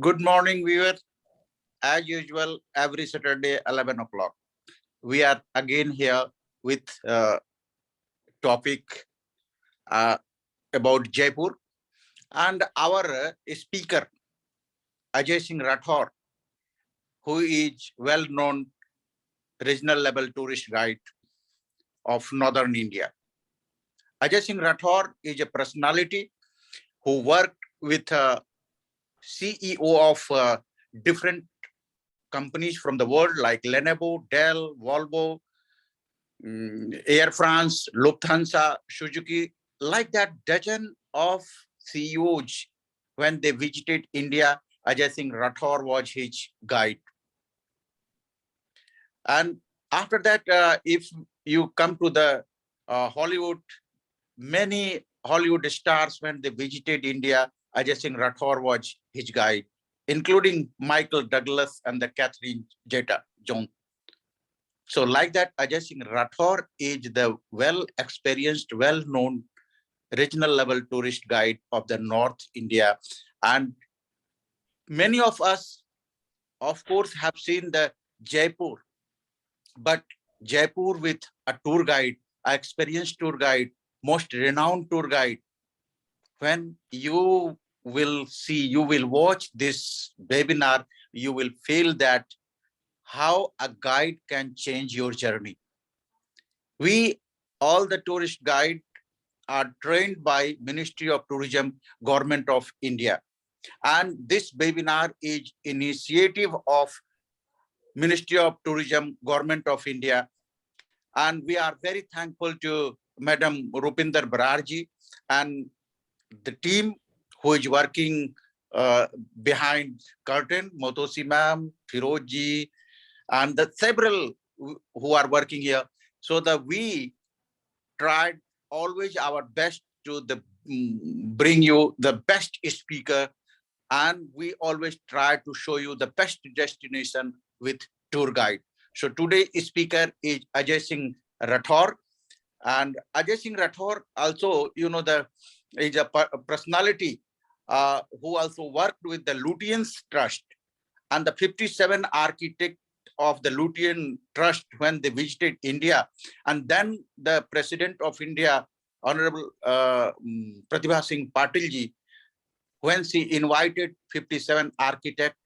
Good morning, viewers. As usual, every Saturday, 11 o'clock. We are again here with a topic uh, about Jaipur. And our speaker, Ajay Singh Rathore, who is well-known regional level tourist guide of Northern India. Ajay Singh Rathore is a personality who worked with CEO of different companies from the world like Lenovo, Dell, Volvo, Air France, Lufthansa, Suzuki, like that dozen of CEOs. When they visited India, Ajay Singh Rathore was his guide. And after that, if you come to the Hollywood, many Hollywood stars, when they visited India, Ajay Singh Rathore was his guide, including Michael Douglas and the Catherine Zeta-Jones. So like that, Ajay Singh Rathore is the well-experienced, well-known regional level tourist guide of the North India. And many of us, of course, have seen the Jaipur, but Jaipur with a tour guide, an experienced tour guide, most renowned tour guide. When you will see, you will watch this webinar, you will feel that how a guide can change your journey. We, all the tourist guide, are trained by Ministry of Tourism, Government of India. And this webinar is initiative of Ministry of Tourism, Government of India. And we are very thankful to Madam Rupinder Bararji and the team who is working behind curtain, Motosi ma'am, Firozji, and the several who are working here. So that we tried always our best to bring you the best speaker, and we always try to show you the best destination with tour guide. So today's speaker is Ajay Singh Rathore, and Ajay Singh Rathore also, is a personality who also worked with the Lutyens Trust and the 57 architect of the Lutyens Trust when they visited India. And then the President of India, Honorable Pratibha Singh Patil ji, when she invited 57 architects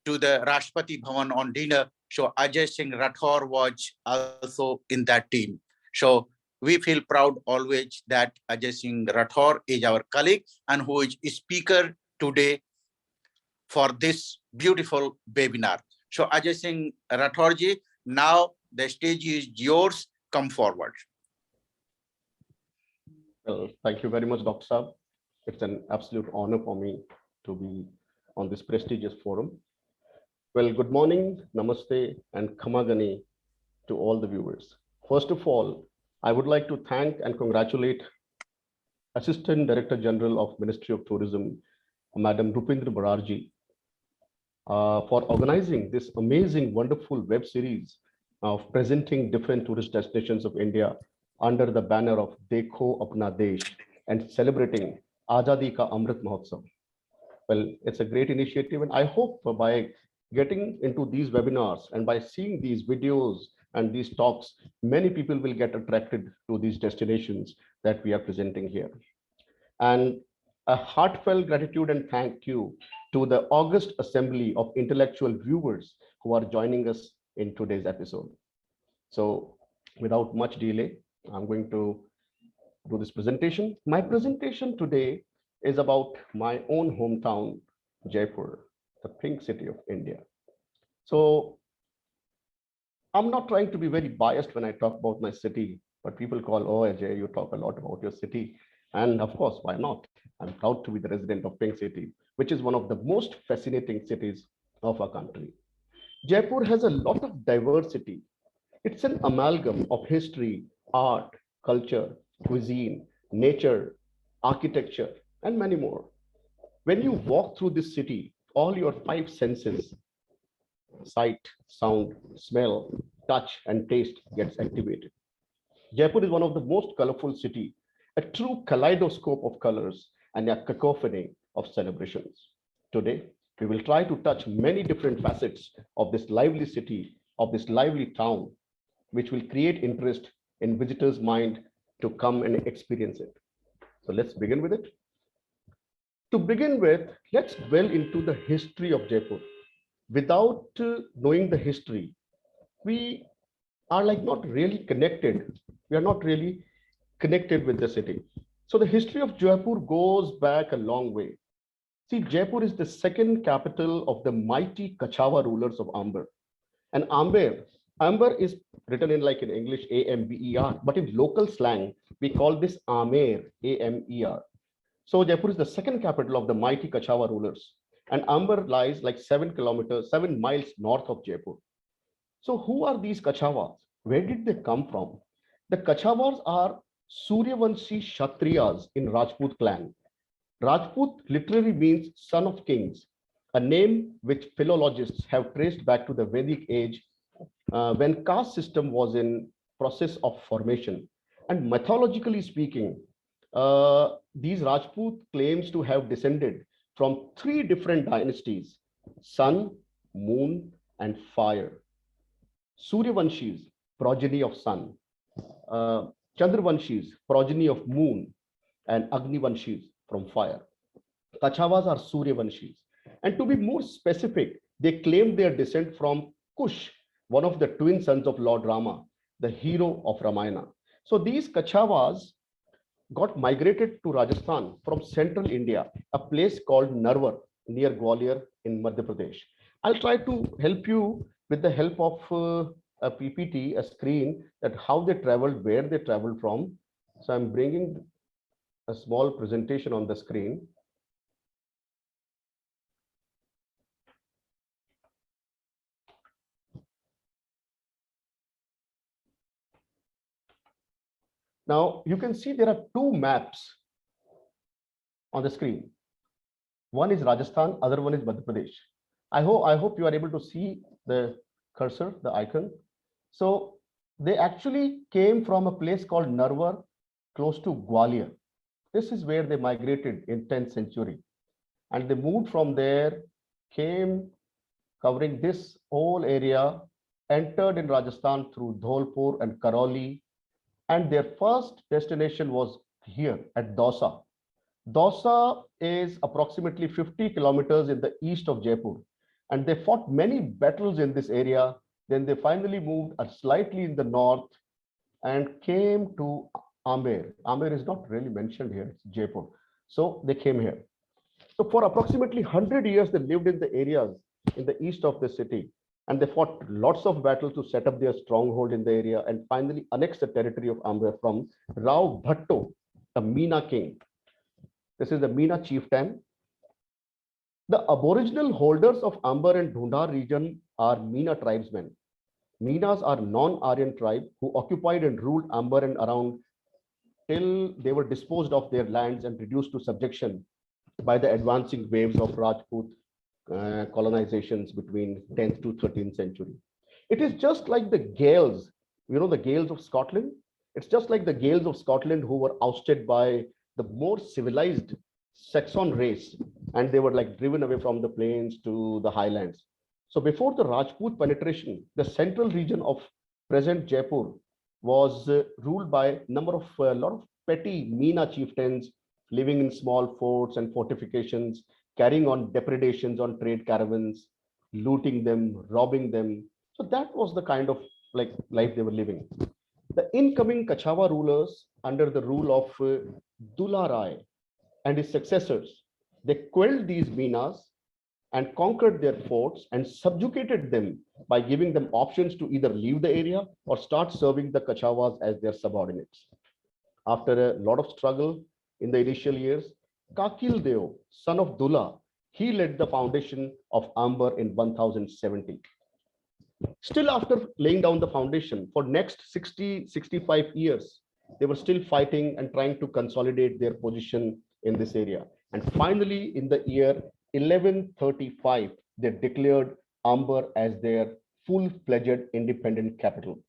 to the Rashtrapati Bhavan on dinner, so Ajay Singh Rathore was also in that team. So we feel proud always that Ajay Singh Rathore is our colleague and who is speaker today for this beautiful webinar. So Ajay Singh Rathore ji, now the stage is yours. Come forward. Well, thank you very much, Dr. Saab. It's an absolute honor for me to be on this prestigious forum. Well, good morning, namaste, and khamagani to all the viewers. First of all, I would like to thank and congratulate Assistant Director General of Ministry of Tourism, Madam Rupinder Bararji, for organizing this amazing, wonderful web series of presenting different tourist destinations of India under the banner of Dekho Apna Desh and celebrating Azadi Ka Amrit Mahotsav. Well, it's a great initiative, and I hope by getting into these webinars and by seeing these videos and these talks, many people will get attracted to these destinations that we are presenting here. And a heartfelt gratitude and thank you to the August Assembly of intellectual viewers who are joining us in today's episode. So without much delay, I'm going to do this presentation. My presentation today is about my own hometown, Jaipur, the pink city of India. So I'm not trying to be very biased when I talk about my city, but people call, oh, Ajay, you talk a lot about your city. And of course, why not? I'm proud to be the resident of Pink City, which is one of the most fascinating cities of our country. Jaipur has a lot of diversity. It's an amalgam of history, art, culture, cuisine, nature, architecture, and many more. When you walk through this city, all your five senses, sight, sound, smell, touch, and taste gets activated. Jaipur is one of the most colorful city, a true kaleidoscope of colors and a cacophony of celebrations. Today, we will try to touch many different facets of this lively city, of this lively town, which will create interest in visitors' mind to come and experience it. So let's begin with it. To begin with, let's dwell into the history of Jaipur. Without knowing the history, we are like not really connected. We are not really connected with the city. So the history of Jaipur goes back a long way. See, Jaipur is the second capital of the mighty Kachawa rulers of Amber. And Amber is written in like in English Amber, but in local slang, we call this Amer, Amer. So Jaipur is the second capital of the mighty Kachawa rulers. And Amber lies like 7 kilometers, 7 miles north of Jaipur. So who are these Kachawas? Where did they come from? The Kachawas are Suryavanshi Kshatriyas in Rajput clan. Rajput literally means son of kings, a name which philologists have traced back to the Vedic age when caste system was in process of formation. And mythologically speaking, these Rajput claims to have descended from three different dynasties: sun, moon, and fire. Suryavanshis, progeny of sun; Chandravanshis, progeny of moon; and Agnivanshis from fire. Kachawas are Suryavanshis. And to be more specific, they claim their descent from Kush, one of the twin sons of Lord Rama, the hero of Ramayana. So these Kachawas got migrated to Rajasthan from central India, a place called Narwar near Gwalior in Madhya Pradesh. I'll try to help you with the help of a PPT, a screen, that how they traveled, where they traveled from. So I'm bringing a small presentation on the screen. Now you can see there are two maps on the screen. One is Rajasthan, other one is Madhya Pradesh. I hope you are able to see the cursor, the icon. So they actually came from a place called Narwar, close to Gwalior. This is where they migrated in 10th century. And they moved from there, came covering this whole area, entered in Rajasthan through Dholpur and Karoli. And their first destination was here at Dausa. Dausa is approximately 50 kilometers in the east of Jaipur. And they fought many battles in this area. Then they finally moved slightly in the north and came to Amber. Amber is not really mentioned here, it's Jaipur. So they came here. So for approximately 100 years, they lived in the areas in the east of the city. And they fought lots of battles to set up their stronghold in the area and finally annexed the territory of Amber from Rao Bhatto, the Meena king. This is the Meena chieftain. The aboriginal holders of Amber and Dhundar region are Meena tribesmen. Meenas are non-Aryan tribe who occupied and ruled Amber and around till they were disposed of their lands and reduced to subjection by the advancing waves of Rajput colonizations between 10th to 13th century. It is just like the Gaels, you know, the Gaels of Scotland. It's just like the Gaels of Scotland who were ousted by the more civilized Saxon race, and they were like driven away from the plains to the highlands. So before the Rajput penetration, the central region of present Jaipur was ruled by a lot of petty Meena chieftains living in small forts and fortifications, carrying on depredations on trade caravans, looting them, robbing them. So that was the kind of like life they were living. The incoming Kachawa rulers under the rule of Dula Rai and his successors, they quelled these Meenas and conquered their forts and subjugated them by giving them options to either leave the area or start serving the Kachawas as their subordinates. After a lot of struggle in the initial years, Kakil Deo, son of Dula, he led the foundation of Amber in 1070. Still, after laying down the foundation for next 65 years, they were still fighting and trying to consolidate their position in this area. And finally, in the year 1135, they declared Amber as their full-fledged independent capital.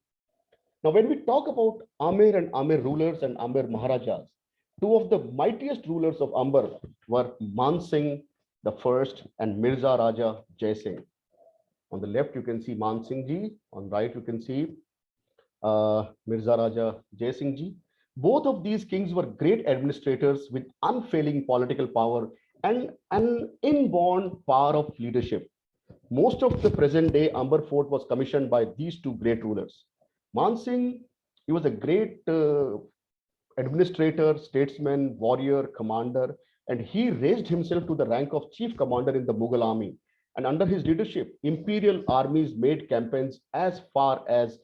Now, when we talk about Amer and Amer rulers and Amer Maharajas, two of the mightiest rulers of Amber were Man Singh, the first, and Mirza Raja Jai Singh. On the left, you can see Man Singh Ji. On right, you can see Mirza Raja Jai Singh Ji. Both of these kings were great administrators with unfailing political power and an inborn power of leadership. Most of the present day Amber Fort was commissioned by these two great rulers. Man Singh, he was a great administrator, statesman, warrior, commander, and he raised himself to the rank of chief commander in the Mughal army. And under his leadership, imperial armies made campaigns as far as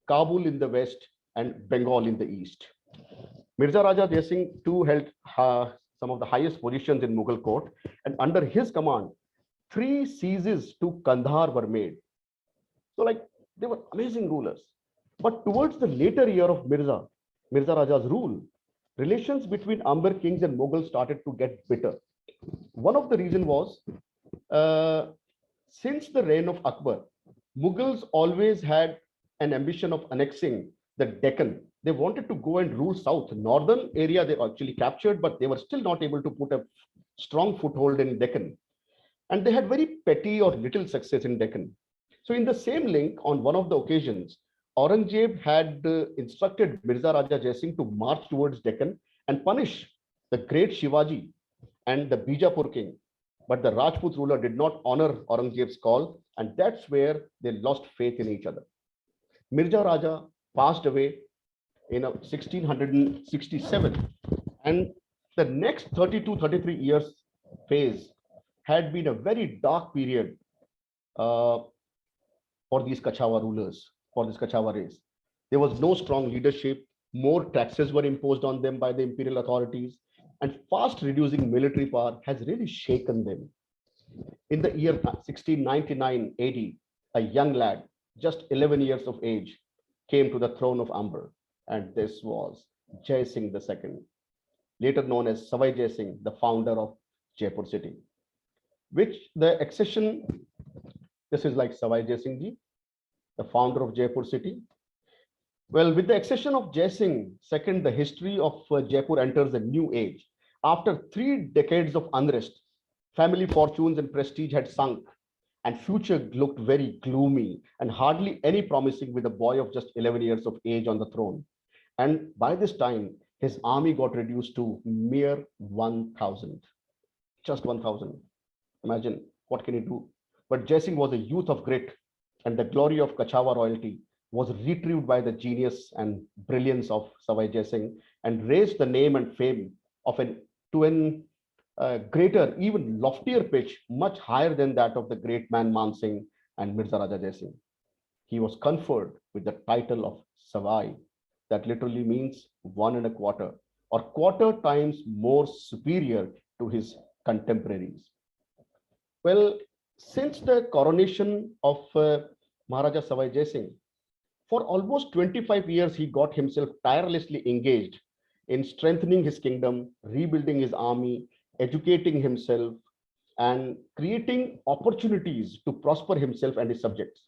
Kabul in the west and Bengal in the east. Mirza Raja Jai Singh too held some of the highest positions in Mughal court, and under his command, 3 sieges to Kandahar were made. So, like, they were amazing rulers. But towards the later year of Mirza Raja's rule, relations between Amber kings and Mughals started to get bitter. One of the reasons was, since the reign of Akbar, Mughals always had an ambition of annexing the Deccan. They wanted to go and rule south. Northern area they actually captured, but they were still not able to put a strong foothold in Deccan. And they had very petty or little success in Deccan. So in the same link, on one of the occasions, Aurangzeb had instructed Mirza Raja Jai Singh to march towards Deccan and punish the great Shivaji and the Bijapur king. But the Rajput ruler did not honor Aurangzeb's call, and that's where they lost faith in each other. Mirza Raja passed away in 1667, and the next 32-33 years phase had been a very dark period for these Kachawa rulers, for this Kachawa race. There was no strong leadership, more taxes were imposed on them by the imperial authorities, and fast reducing military power has really shaken them. In the year 1699 AD, a young lad, just 11 years of age, came to the throne of Amber, and this was Jai Singh II, later known as Savai Jai Singh, the founder of Jaipur city. Which the accession, this is like Savai Jai Singh Ji, the founder of Jaipur city. Well, with the accession of Jai Singh II, the history of Jaipur enters a new age. After 3 decades of unrest, family fortunes and prestige had sunk, and future looked very gloomy and hardly any promising with a boy of just 11 years of age on the throne. And by this time, his army got reduced to mere 1,000, just 1,000. Imagine, what can he do? But Jai Singh was a youth of grit, and the glory of Kachawa royalty was retrieved by the genius and brilliance of Savai Jai Singh, and raised the name and fame of to an greater, even loftier pitch, much higher than that of the great man Man Singh and Mirza Raja Jai Singh. He was conferred with the title of Savai, that literally means 1 1/4, or quarter times more superior to his contemporaries. Well, since the coronation of Maharaja Savai Jai Singh, for almost 25 years, he got himself tirelessly engaged in strengthening his kingdom, rebuilding his army, educating himself, and creating opportunities to prosper himself and his subjects.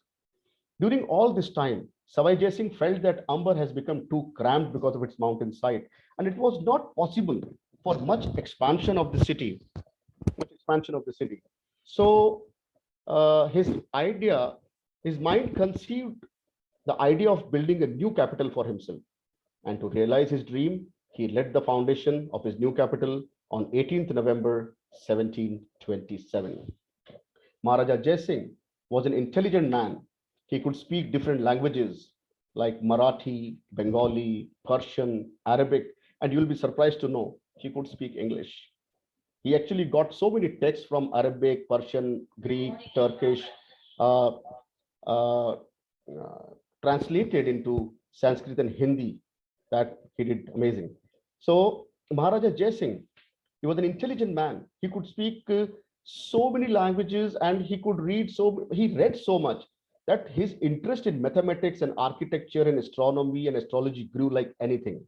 During all this time, Savai Jai Singh felt that Amber has become too cramped because of its mountainside, and it was not possible for much expansion of the city. So his mind conceived the idea of building a new capital for himself. And to realize his dream, he led the foundation of his new capital on 18th November 1727. Maharaja Jai Singh was an intelligent man. He could speak different languages like Marathi, Bengali, Persian, Arabic, and you'll be surprised to know he could speak English. He actually got so many texts from Arabic, Persian, Greek, Turkish, translated into Sanskrit and Hindi, that he did amazing. So Maharaja Jai Singh, he was an intelligent man. He could speak so many languages, and he read so much that his interest in mathematics and architecture and astronomy and astrology grew like anything.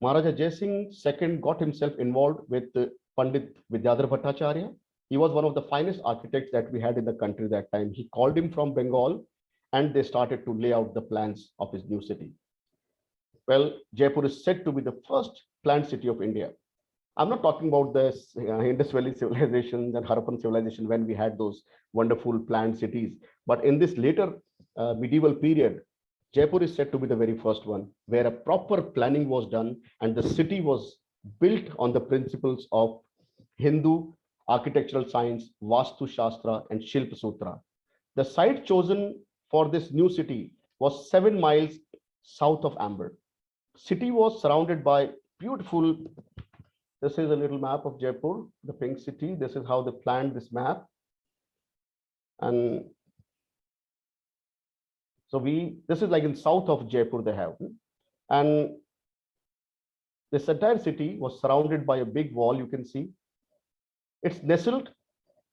Maharaja Jai Singh II got himself involved with Pandit Vidyadhar Bhattacharya. He was one of the finest architects that we had in the country that time. He called him from Bengal, and they started to lay out the plans of his new city. Well, Jaipur is said to be the first planned city of India. I'm not talking about this Indus Valley civilizations and Harappan civilization when we had those wonderful planned cities. But in this later medieval period, Jaipur is said to be the very first one where a proper planning was done and the city was built on the principles of Hindu architectural science, Vastu Shastra, and Shilpa Sutra. The site chosen for this new city was 7 miles south of Amber. City was surrounded by beautiful. This is a little map of Jaipur, the pink city. This is how they planned this map. And so this is like in south of Jaipur they have. And this entire city was surrounded by a big wall, you can see. It's nestled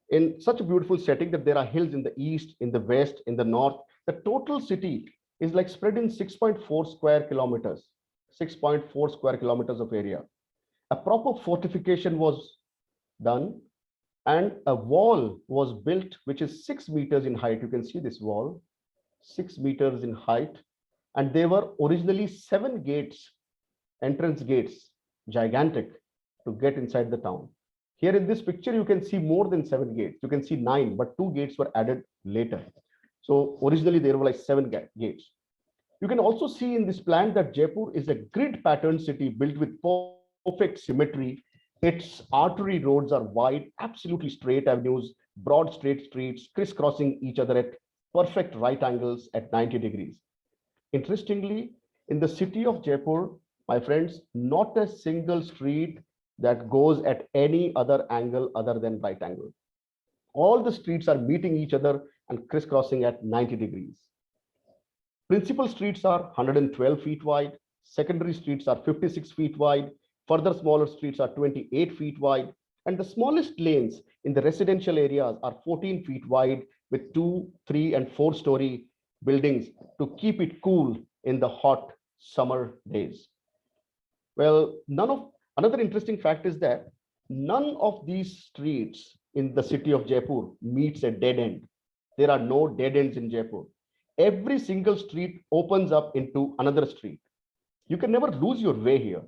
in such a beautiful setting that there are hills in the east, in the west, in the north. The total city is like spread in 6.4 square kilometers, 6.4 square kilometers of area. A proper fortification was done and a wall was built, which is 6 meters in height. You can see this wall, 6 meters in height. And there were originally 7 gates, entrance gates, gigantic, to get inside the town. Here in this picture, you can see more than 7 gates. You can see 9, but 2 gates were added later. So originally there were like 7 gates. You can also see in this plan that Jaipur is a grid pattern city built with perfect symmetry. Its artery roads are wide, absolutely straight avenues, broad straight streets, crisscrossing each other at perfect right angles at 90 degrees. Interestingly, in the city of Jaipur, my friends, not a single street that goes at any other angle other than right angle. All the streets are meeting each other and crisscrossing at 90 degrees. Principal streets are 112 feet wide, secondary streets are 56 feet wide, further smaller streets are 28 feet wide, and the smallest lanes in the residential areas are 14 feet wide with 2, 3, and 4-story buildings to keep it cool in the hot summer days. Well, another interesting fact is that none of these streets in the city of Jaipur meets a dead end. There are no dead ends in Jaipur. Every single street opens up into another street. You can never lose your way here.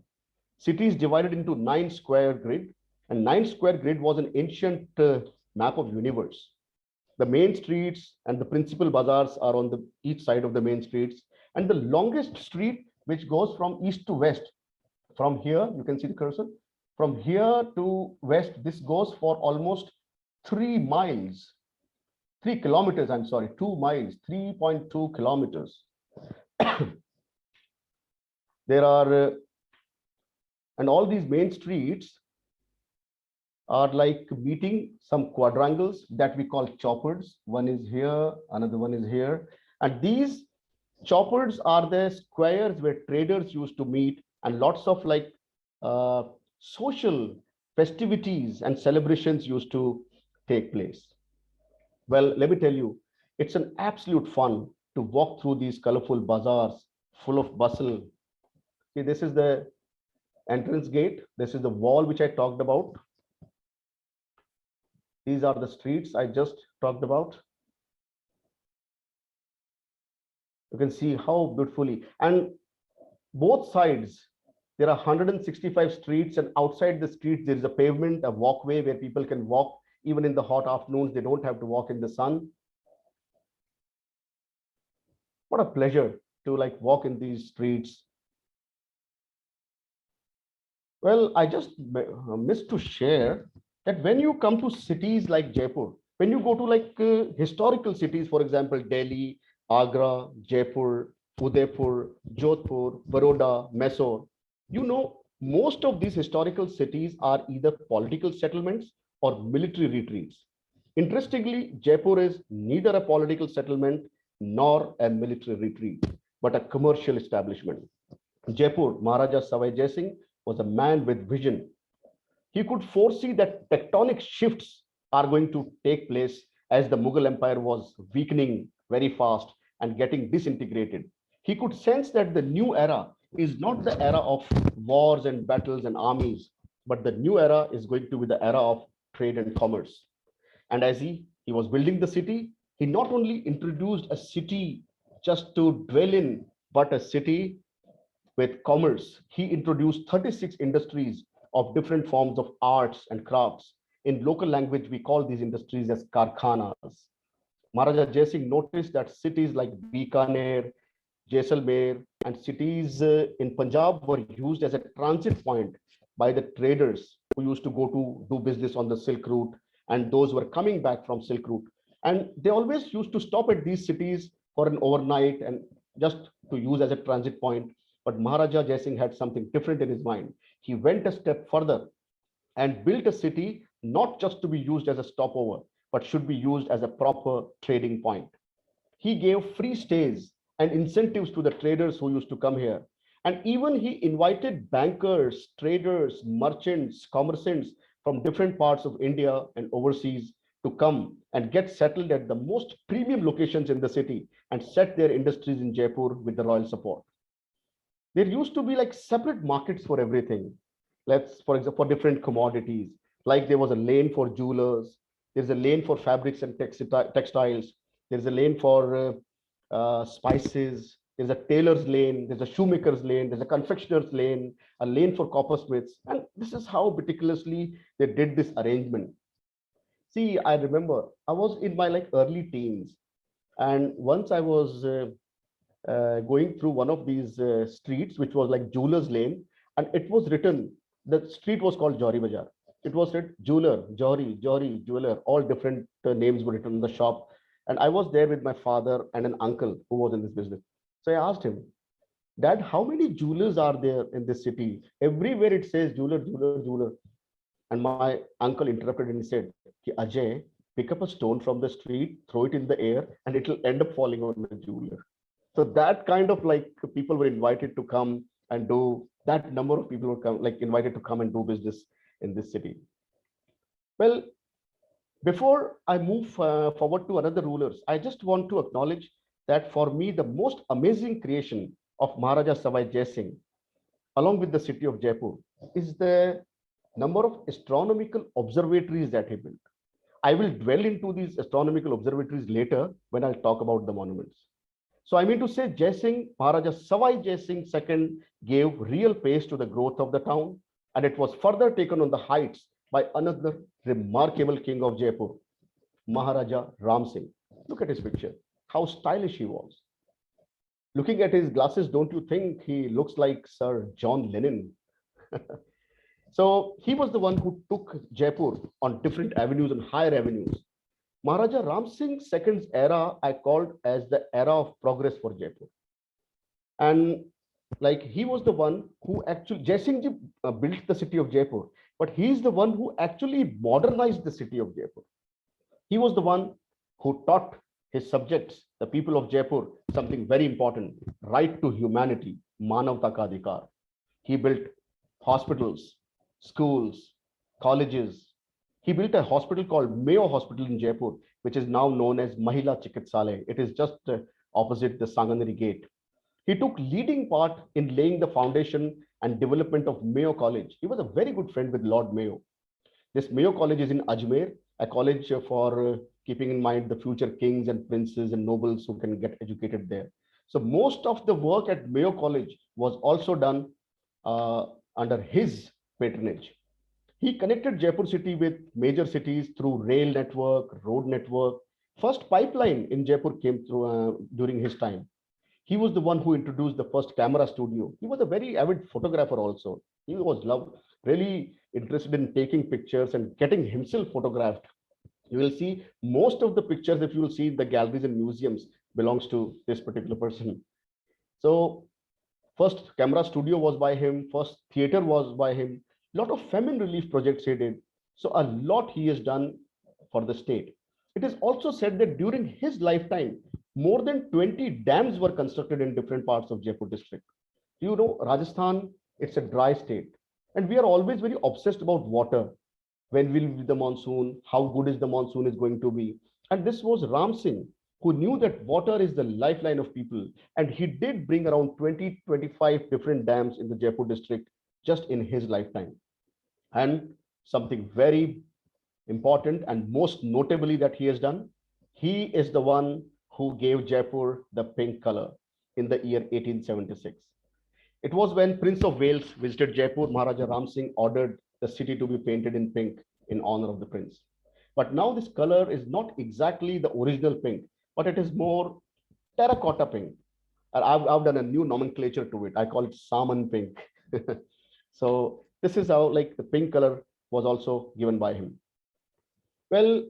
City is divided into 9 square grid, and 9 square grid was an ancient map of universe. The main streets and the principal bazaars are on each side of the main streets, and the longest street, which goes from east to west, from here, you can see the cursor, from here to west, this goes for almost 3 miles. 3 kilometers, I'm sorry, 2 miles, 3.2 kilometers. There are, and all these main streets are like meeting some quadrangles that we call choppers. One is here, another one is here. And these choppers are the squares where traders used to meet and lots of like social festivities and celebrations used to take place. Well, let me tell you, it's an absolute fun to walk through these colorful bazaars full of bustle. See, this is the entrance gate. This is the wall which I talked about. These are the streets I just talked about. You can see how beautifully, and both sides, there are 165 streets, and outside the streets, there is a pavement, a walkway where people can walk. Even in the hot afternoons, they don't have to walk in the sun. What a pleasure to like walk in these streets. Well, I just missed to share that when you come to cities like Jaipur, when you go to like historical cities, for example, Delhi, Agra, Jaipur, Udaipur, Jodhpur, Baroda, Mysore, you know, most of these historical cities are either political settlements or military retreats. Interestingly, Jaipur is neither a political settlement nor a military retreat, but a commercial establishment. Jaipur, Maharaja Savai Jai Singh was a man with vision. He could foresee that tectonic shifts are going to take place as the Mughal Empire was weakening very fast and getting disintegrated. He could sense that the new era is not the era of wars and battles and armies, but the new era is going to be the era of trade and commerce. And as he was building the city, he not only introduced a city just to dwell in, but a city with commerce. He introduced 36 industries of different forms of arts and crafts. In local language, we call these industries as karkhanas. Maharaja Jai Singh noticed that cities like Bikaner, Jaisalmer, and cities in Punjab were used as a transit point by the traders who used to go to do business on the Silk Route, and those were coming back from Silk Route. And they always used to stop at these cities for an overnight and just to use as a transit point. But Maharaja Jai Singh had something different in his mind. He went a step further and built a city not just to be used as a stopover, but should be used as a proper trading point. He gave free stays and incentives to the traders who used to come here. And even he invited bankers, traders, merchants, commerciants from different parts of India and overseas to come and get settled at the most premium locations in the city and set their industries in Jaipur with the royal support. There used to be like separate markets for everything. Let's, for example, for different commodities, like there was a lane for jewelers, there's a lane for fabrics and textiles, there's a lane for spices, there's a tailor's lane, there's a shoemaker's lane, there's a confectioner's lane, a lane for coppersmiths. And this is how meticulously they did this arrangement. See, I remember I was in my like early teens, and once I was going through one of these streets, which was like jeweler's lane, and it was written, the street was called Jori Bazaar. It was written jeweler, Jori, jeweler, all different names were written in the shop. And I was there with my father and an uncle who was in this business. So I asked him, Dad, how many jewelers are there in this city? Everywhere it says jeweler, jeweler, jeweler. And my uncle interrupted and he said, Ajay, pick up a stone from the street, throw it in the air, and it will end up falling on the jeweler. So that kind of like people were invited to come and do, that number of people were come, like invited to come and do business in this city. Well, before I move forward to another rulers, I just want to acknowledge that for me, the most amazing creation of Maharaja Savai Jai Singh, along with the city of Jaipur, is the number of astronomical observatories that he built. I will dwell into these astronomical observatories later when I'll talk about the monuments. So I mean to say, Jai Singh, Maharaja Savai Jai Singh II gave real pace to the growth of the town, and it was further taken on the heights by another remarkable king of Jaipur, Maharaja Ram Singh. Look at his picture, how stylish he was. Looking at his glasses, don't you think he looks like Sir John Lennon? So he was the one who took Jaipur on different avenues and higher avenues. Maharaja Ram Singh II's era I called as the era of progress for Jaipur. And like he was the one who actually, Jai Singh ji built the city of Jaipur, but he's the one who actually modernized the city of Jaipur. He was the one who taught his subjects, the people of Jaipur, something very important, right to humanity, Manavta ka Adhikar. He built hospitals, schools, colleges. He built a hospital called Mayo Hospital in Jaipur, which is now known as Mahila Chikitsalaya. It is just opposite the Sanganeri Gate. He took leading part in laying the foundation and development of Mayo College. He was a very good friend with Lord Mayo. This Mayo College is in Ajmer, a college for keeping in mind the future kings and princes and nobles who can get educated there. So most of the work at Mayo College was also done under his patronage. He connected Jaipur city with major cities through rail network, road network. First pipeline in Jaipur came through during his time. He was the one who introduced the first camera studio. He was a very avid photographer also. He was really interested in taking pictures and getting himself photographed. You will see most of the pictures, if you will see in the galleries and museums, belongs to this particular person. So first camera studio was by him, first theater was by him, lot of famine relief projects he did. So a lot he has done for the state. It is also said that during his lifetime, more than 20 dams were constructed in different parts of Jaipur district. You know, Rajasthan, it's a dry state. And we are always very obsessed about water. When will be the monsoon? How good is the monsoon is going to be? And this was Ram Singh, who knew that water is the lifeline of people. And he did bring around 20, 25 different dams in the Jaipur district just in his lifetime. And something very important and most notably that he has done, he is the one who gave Jaipur the pink color in the year 1876. It was when Prince of Wales visited Jaipur, Maharaja Ram Singh ordered the city to be painted in pink in honor of the prince. But now this color is not exactly the original pink, but it is more terracotta pink. And I've done a new nomenclature to it. I call it salmon pink. So this is how like the pink color was also given by him. Well,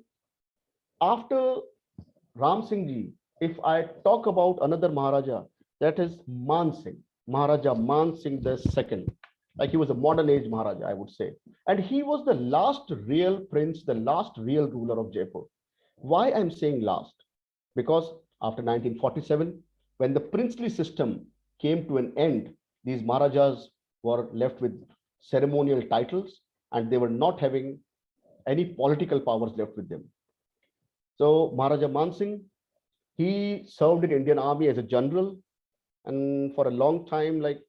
after Ram Singh ji, if I talk about another Maharaja, that is Man Singh, Maharaja Man Singh II. Like he was a modern age Maharaja, I would say. And he was the last real prince, the last real ruler of Jaipur. Why I'm saying last? Because after 1947, when the princely system came to an end, these Maharajas were left with ceremonial titles and they were not having any political powers left with them. So Maharaja Man Singh, he served in Indian Army as a general, and for a long time, like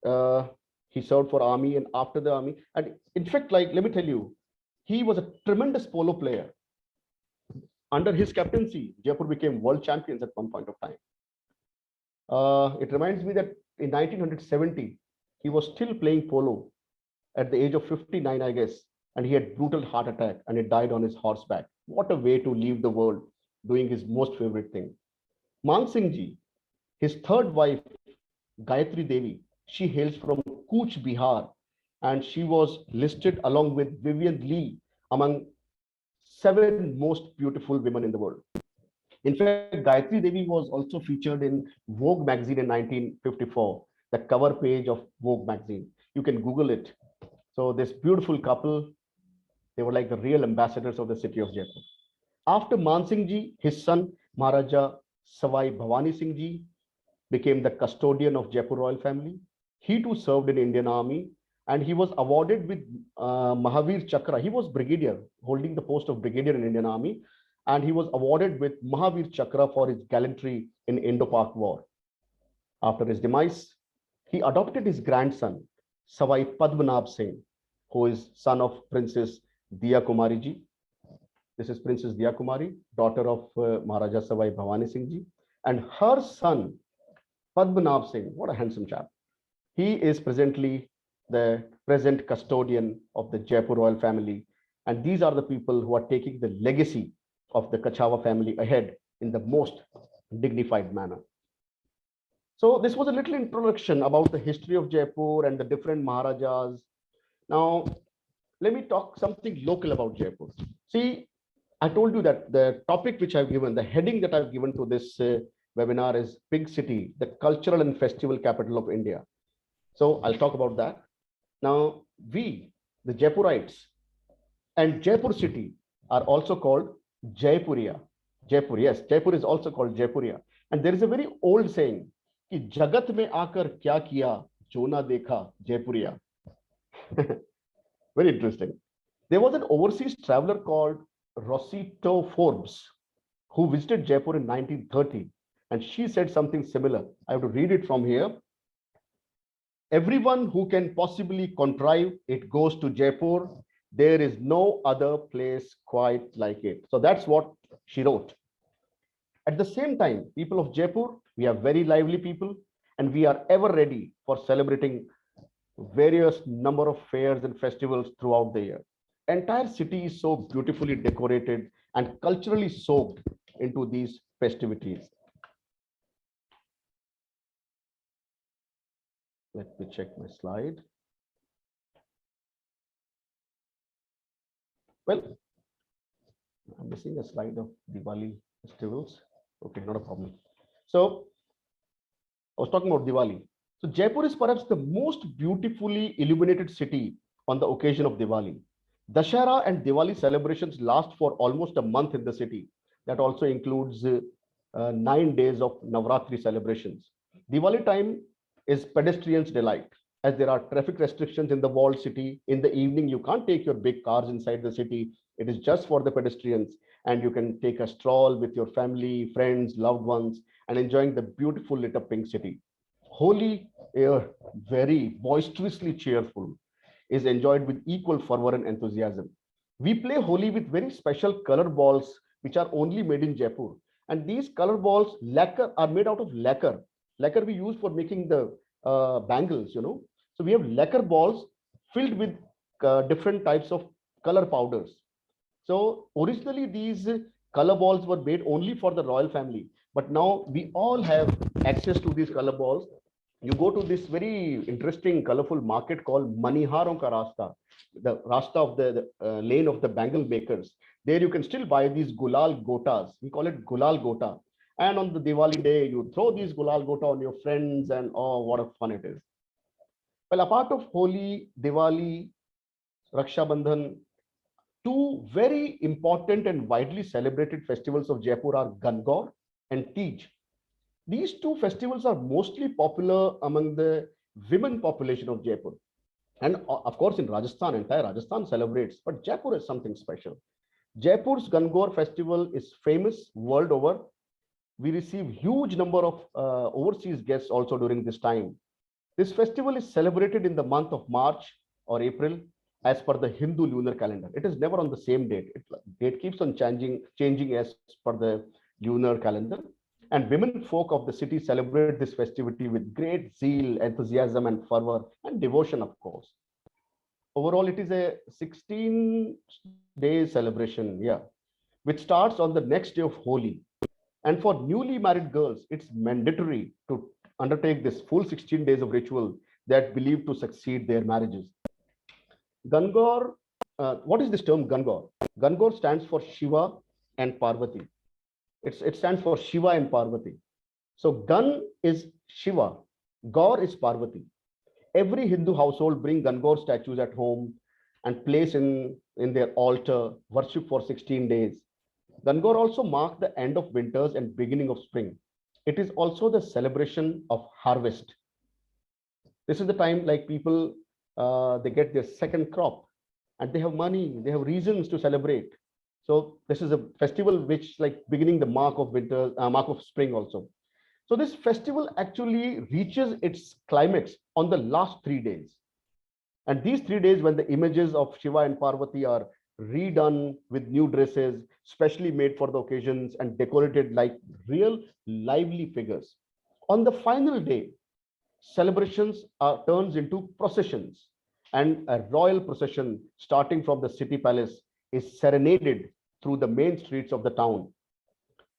uh, he served for army and after the army. And in fact, like let me tell you, he was a tremendous polo player. Under his captaincy, Jaipur became world champions at one point of time. It reminds me that in 1970, he was still playing polo at the age of 59, I guess, and he had brutal heart attack and he died on his horseback. What a way to leave the world doing his most favorite thing. Man Singh ji, his third wife, Gayatri Devi, she hails from Cooch, Bihar, and she was listed along with Vivian Lee among 7 most beautiful women in the world. In fact, Gayatri Devi was also featured in Vogue magazine in 1954, the cover page of Vogue magazine. You can Google it. So this beautiful couple, they were like the real ambassadors of the city of Jaipur. After Man Singh ji, his son Maharaja Savai Bhavani Singh ji became the custodian of Jaipur royal family. He too served in Indian Army and he was awarded with Mahavir Chakra. He was brigadier, holding the post of brigadier in Indian Army, and he was awarded with Mahavir Chakra for his gallantry in Indo-Pak War. After his demise, he adopted his grandson, Savai Padmanabh Singh, who is son of Princess Diya Kumari ji. This is Princess Diya Kumari, daughter of Maharaja Savai Bhavani Singh ji, and her son, Padmanabh Singh, what a handsome chap. He is presently the present custodian of the Jaipur royal family. And these are the people who are taking the legacy of the Kachawa family ahead in the most dignified manner. So this was a little introduction about the history of Jaipur and the different Maharajas. Now, let me talk something local about Jaipur. See, I told you that the topic which I've given, the heading that I've given to this webinar is Big City, the cultural and festival capital of India. So I'll talk about that. Now, we, the Jaipurites, and Jaipur city are also called Jaipuria. Jaipur, yes, Jaipur is also called Jaipuria. And there is a very old saying, कि जगत में आकर क्या किया जो ना देखा Jaipuria. Very interesting. There was an overseas traveler called Rosito Forbes who visited Jaipur in 1930, and she said something similar. I have to read it from here. Everyone who can possibly contrive it goes to Jaipur. There is no other place quite like it. So that's what she wrote. At the same time, people of Jaipur, we are very lively people, and we are ever ready for celebrating various number of fairs and festivals throughout the year. Entire city is so beautifully decorated and culturally soaked into these festivities. Let me check my slide. Well, I'm missing a slide of Diwali festivals. Okay, not a problem. So I was talking about Diwali. So Jaipur is perhaps the most beautifully illuminated city on the occasion of Diwali. Dashara and Diwali celebrations last for almost a month in the city. That also includes 9 days of Navratri celebrations. Diwali time is pedestrians' delight, as there are traffic restrictions in the walled city. In the evening, you can't take your big cars inside the city. It is just for the pedestrians, and you can take a stroll with your family, friends, loved ones, and enjoying the beautiful lit up pink city. Holi, very boisterously cheerful, is enjoyed with equal fervor and enthusiasm. We play Holi with very special color balls, which are only made in Jaipur. And these color balls lacquer are made out of lacquer. Lacquer we use for making the bangles, you know. So we have lacquer balls filled with different types of color powders. So originally these color balls were made only for the royal family, but now we all have access to these color balls. You go to this very interesting, colorful market called Maniharon Ka Rasta, the Rasta of the lane of the bangle makers. There you can still buy these Gulal Gotas. We call it Gulal Gota. And on the Diwali day, you throw these Gulal Gota on your friends, and oh, what a fun it is. Well, apart of Holi, Diwali, Raksha Bandhan, two very important and widely celebrated festivals of Jaipur are Gangaur and Tej. These two festivals are mostly popular among the women population of Jaipur. And of course, in Rajasthan, entire Rajasthan celebrates, but Jaipur is something special. Jaipur's Gangaur festival is famous world over. We receive huge number of overseas guests also during this time. This festival is celebrated in the month of March or April as per the Hindu lunar calendar. It is never on the same date. Date keeps on changing as per the lunar calendar. And women folk of the city celebrate this festivity with great zeal, enthusiasm, and fervor, and devotion, of course. Overall, it is a 16-day celebration, yeah, which starts on the next day of Holi. And for newly married girls, it's mandatory to undertake this full 16 days of ritual that believed to succeed their marriages. Gangaur, what is this term Gangaur? Gangaur stands for Shiva and Parvati. It stands for Shiva and Parvati. So Gan is Shiva, Gaur is Parvati. Every Hindu household bring Gangaur statues at home and place in their altar, worship for 16 days. Gangaur also marks the end of winters and beginning of spring. It is also the celebration of harvest. This is the time like people, they get their second crop and they have money, they have reasons to celebrate. So this is a festival which like beginning the mark of winter, mark of spring also. So this festival actually reaches its climax on the last 3 days. And these 3 days when the images of Shiva and Parvati are redone with new dresses, specially made for the occasions and decorated like real lively figures. On the final day, celebrations turns into processions, and a royal procession starting from the city palace is serenaded through the main streets of the town.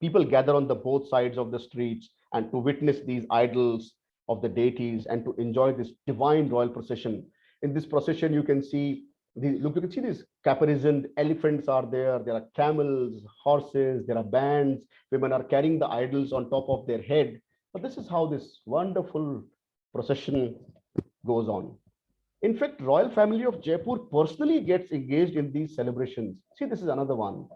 People gather on the both sides of the streets and to witness these idols of the deities and to enjoy this divine royal procession. In this procession, you can see look, you can see these caparisoned elephants are there. There are camels, horses, there are bands. Women are carrying the idols on top of their head. But this is how this wonderful procession goes on. In fact, royal family of Jaipur personally gets engaged in these celebrations. See, this is another one.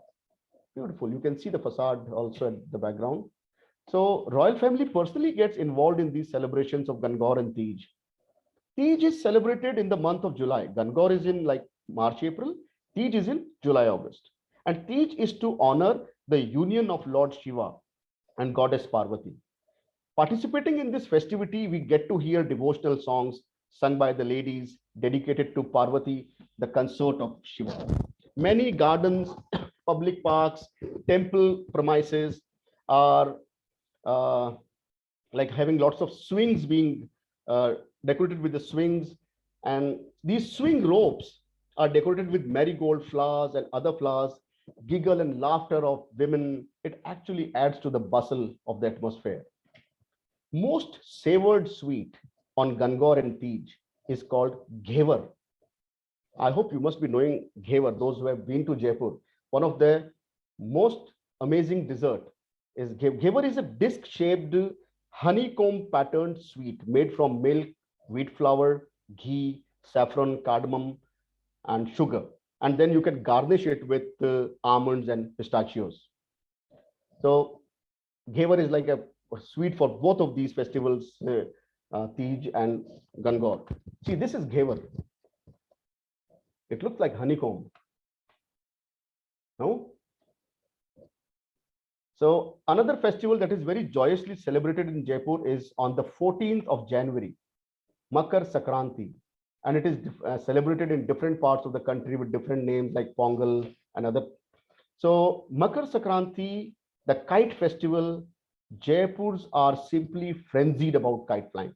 Beautiful. You can see the facade also at the background. So royal family personally gets involved in these celebrations of Gangaur and Tej. Tej is celebrated in the month of July. Gangaur is in like March, April. Tej is in July, August. And Tej is to honor the union of Lord Shiva and Goddess Parvati. Participating in this festivity, we get to hear devotional songs sung by the ladies dedicated to Parvati, the consort of Shiva. Many gardens, public parks, temple premises are like having lots of swings being decorated with the swings, and these swing ropes are decorated with marigold flowers and other flowers. Giggle and laughter of women, it actually adds to the bustle of the atmosphere. Most savored sweet on Gangaur and Tej is called Ghevar. I hope you must be knowing Ghevar, those who have been to Jaipur. One of the most amazing dessert is Ghevar is a disc-shaped honeycomb patterned sweet made from milk, wheat flour, ghee, saffron, cardamom, and sugar. And then you can garnish it with almonds and pistachios. So Ghevar is like a sweet for both of these festivals, Tej and Gangaur. See, this is Ghevar. It looks like honeycomb. No? So another festival that is very joyously celebrated in Jaipur is on the 14th of January, Makar Sankranti. And it is celebrated in different parts of the country with different names like Pongal and other. So Makar Sankranti, the kite festival, Jaipurs are simply frenzied about kite flying.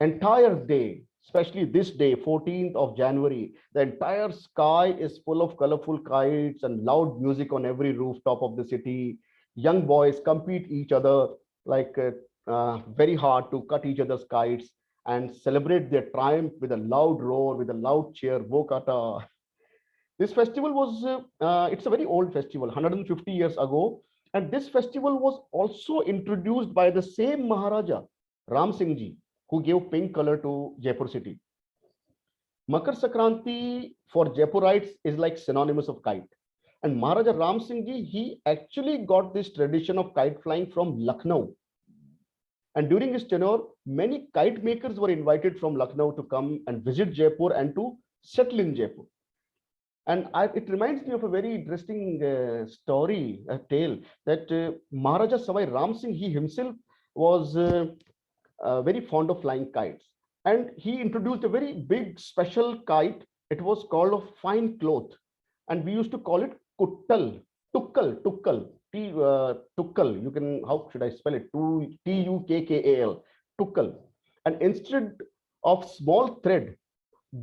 Entire day, especially this day, 14th of January, the entire sky is full of colorful kites and loud music on every rooftop of the city. Young boys compete each other like very hard to cut each other's kites and celebrate their triumph with a loud roar, with a loud cheer, Vokata. This festival was, it's a very old festival, 150 years ago. And this festival was also introduced by the same Maharaja, Ram Singh Ji, who gave pink color to Jaipur city. Makar Sankranti for Jaipurites is like synonymous of kite. And Maharaja Ram Singh Ji, he actually got this tradition of kite flying from Lucknow. And during his tenure, many kite makers were invited from Lucknow to come and visit Jaipur and to settle in Jaipur. And it reminds me of a very interesting story, a tale that Maharaja Savai Ram Singh, he himself was very fond of flying kites. And he introduced a very big special kite. It was called a fine cloth. And we used to call it kuttal, tukkal. Tukkal. You can, how should I spell it? Tukkal, tukkal. And instead of small thread,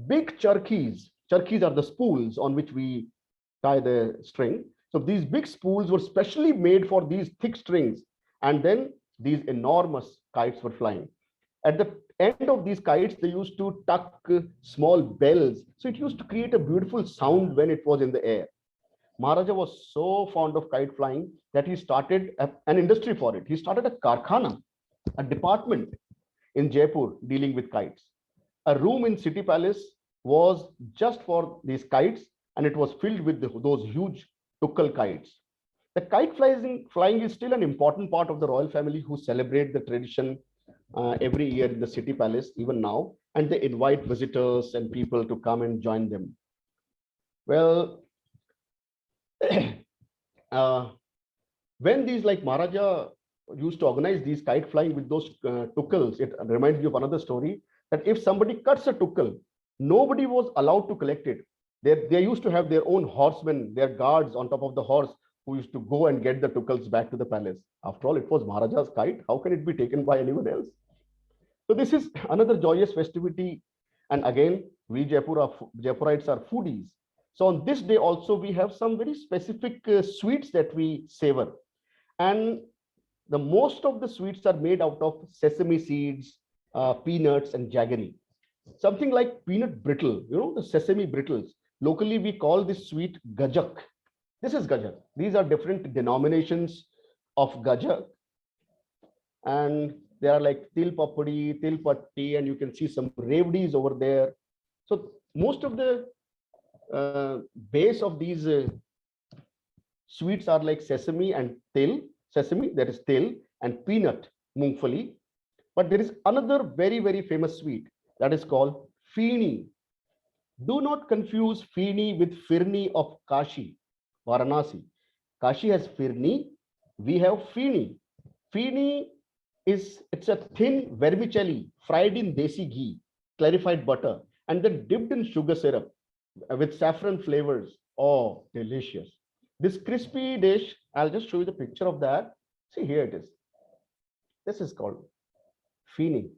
big charkis are the spools on which we tie the string. So these big spools were specially made for these thick strings. And then these enormous kites were flying. At the end of these kites, they used to tuck small bells. So it used to create a beautiful sound when it was in the air. Maharaja was so fond of kite flying that he started an industry for it. He started a karkhana, a department in Jaipur dealing with kites. A room in City Palace was just for these kites, and it was filled with those huge tukkal kites. The kite flying is still an important part of the royal family who celebrate the tradition every year in the City Palace, even now, and they invite visitors and people to come and join them. Well, when these like Maharaja used to organize these kite flying with those tukkals, it reminds me of another story that if somebody cuts a tukkal, nobody was allowed to collect it. They used to have their own horsemen, their guards on top of the horse who used to go and get the tukkals back to the palace. After all, it was Maharaja's kite. How can it be taken by anyone else? So this is another joyous festivity. And again, we Jaipurites are foodies. So on this day also, we have some very specific sweets that we savor. And the most of the sweets are made out of sesame seeds, peanuts, and jaggery. Something like peanut brittle, the sesame brittles. Locally, we call this sweet gajak. This is gajak. These are different denominations of gajak. And they are like til papadi, til patti, and you can see some revdis over there. So most of the base of these sweets are like sesame and til, sesame, that is til, and peanut, mungfali. But there is another very, very famous sweet that is called feeni. Do not confuse feeni with firni of Kashi, Varanasi. Kashi has firni, we have feeni. Feeni it's a thin vermicelli fried in desi ghee, clarified butter, and then dipped in sugar syrup with saffron flavors. Oh, delicious. This crispy dish, I'll just show you the picture of that. See, here it is. This is called feeni.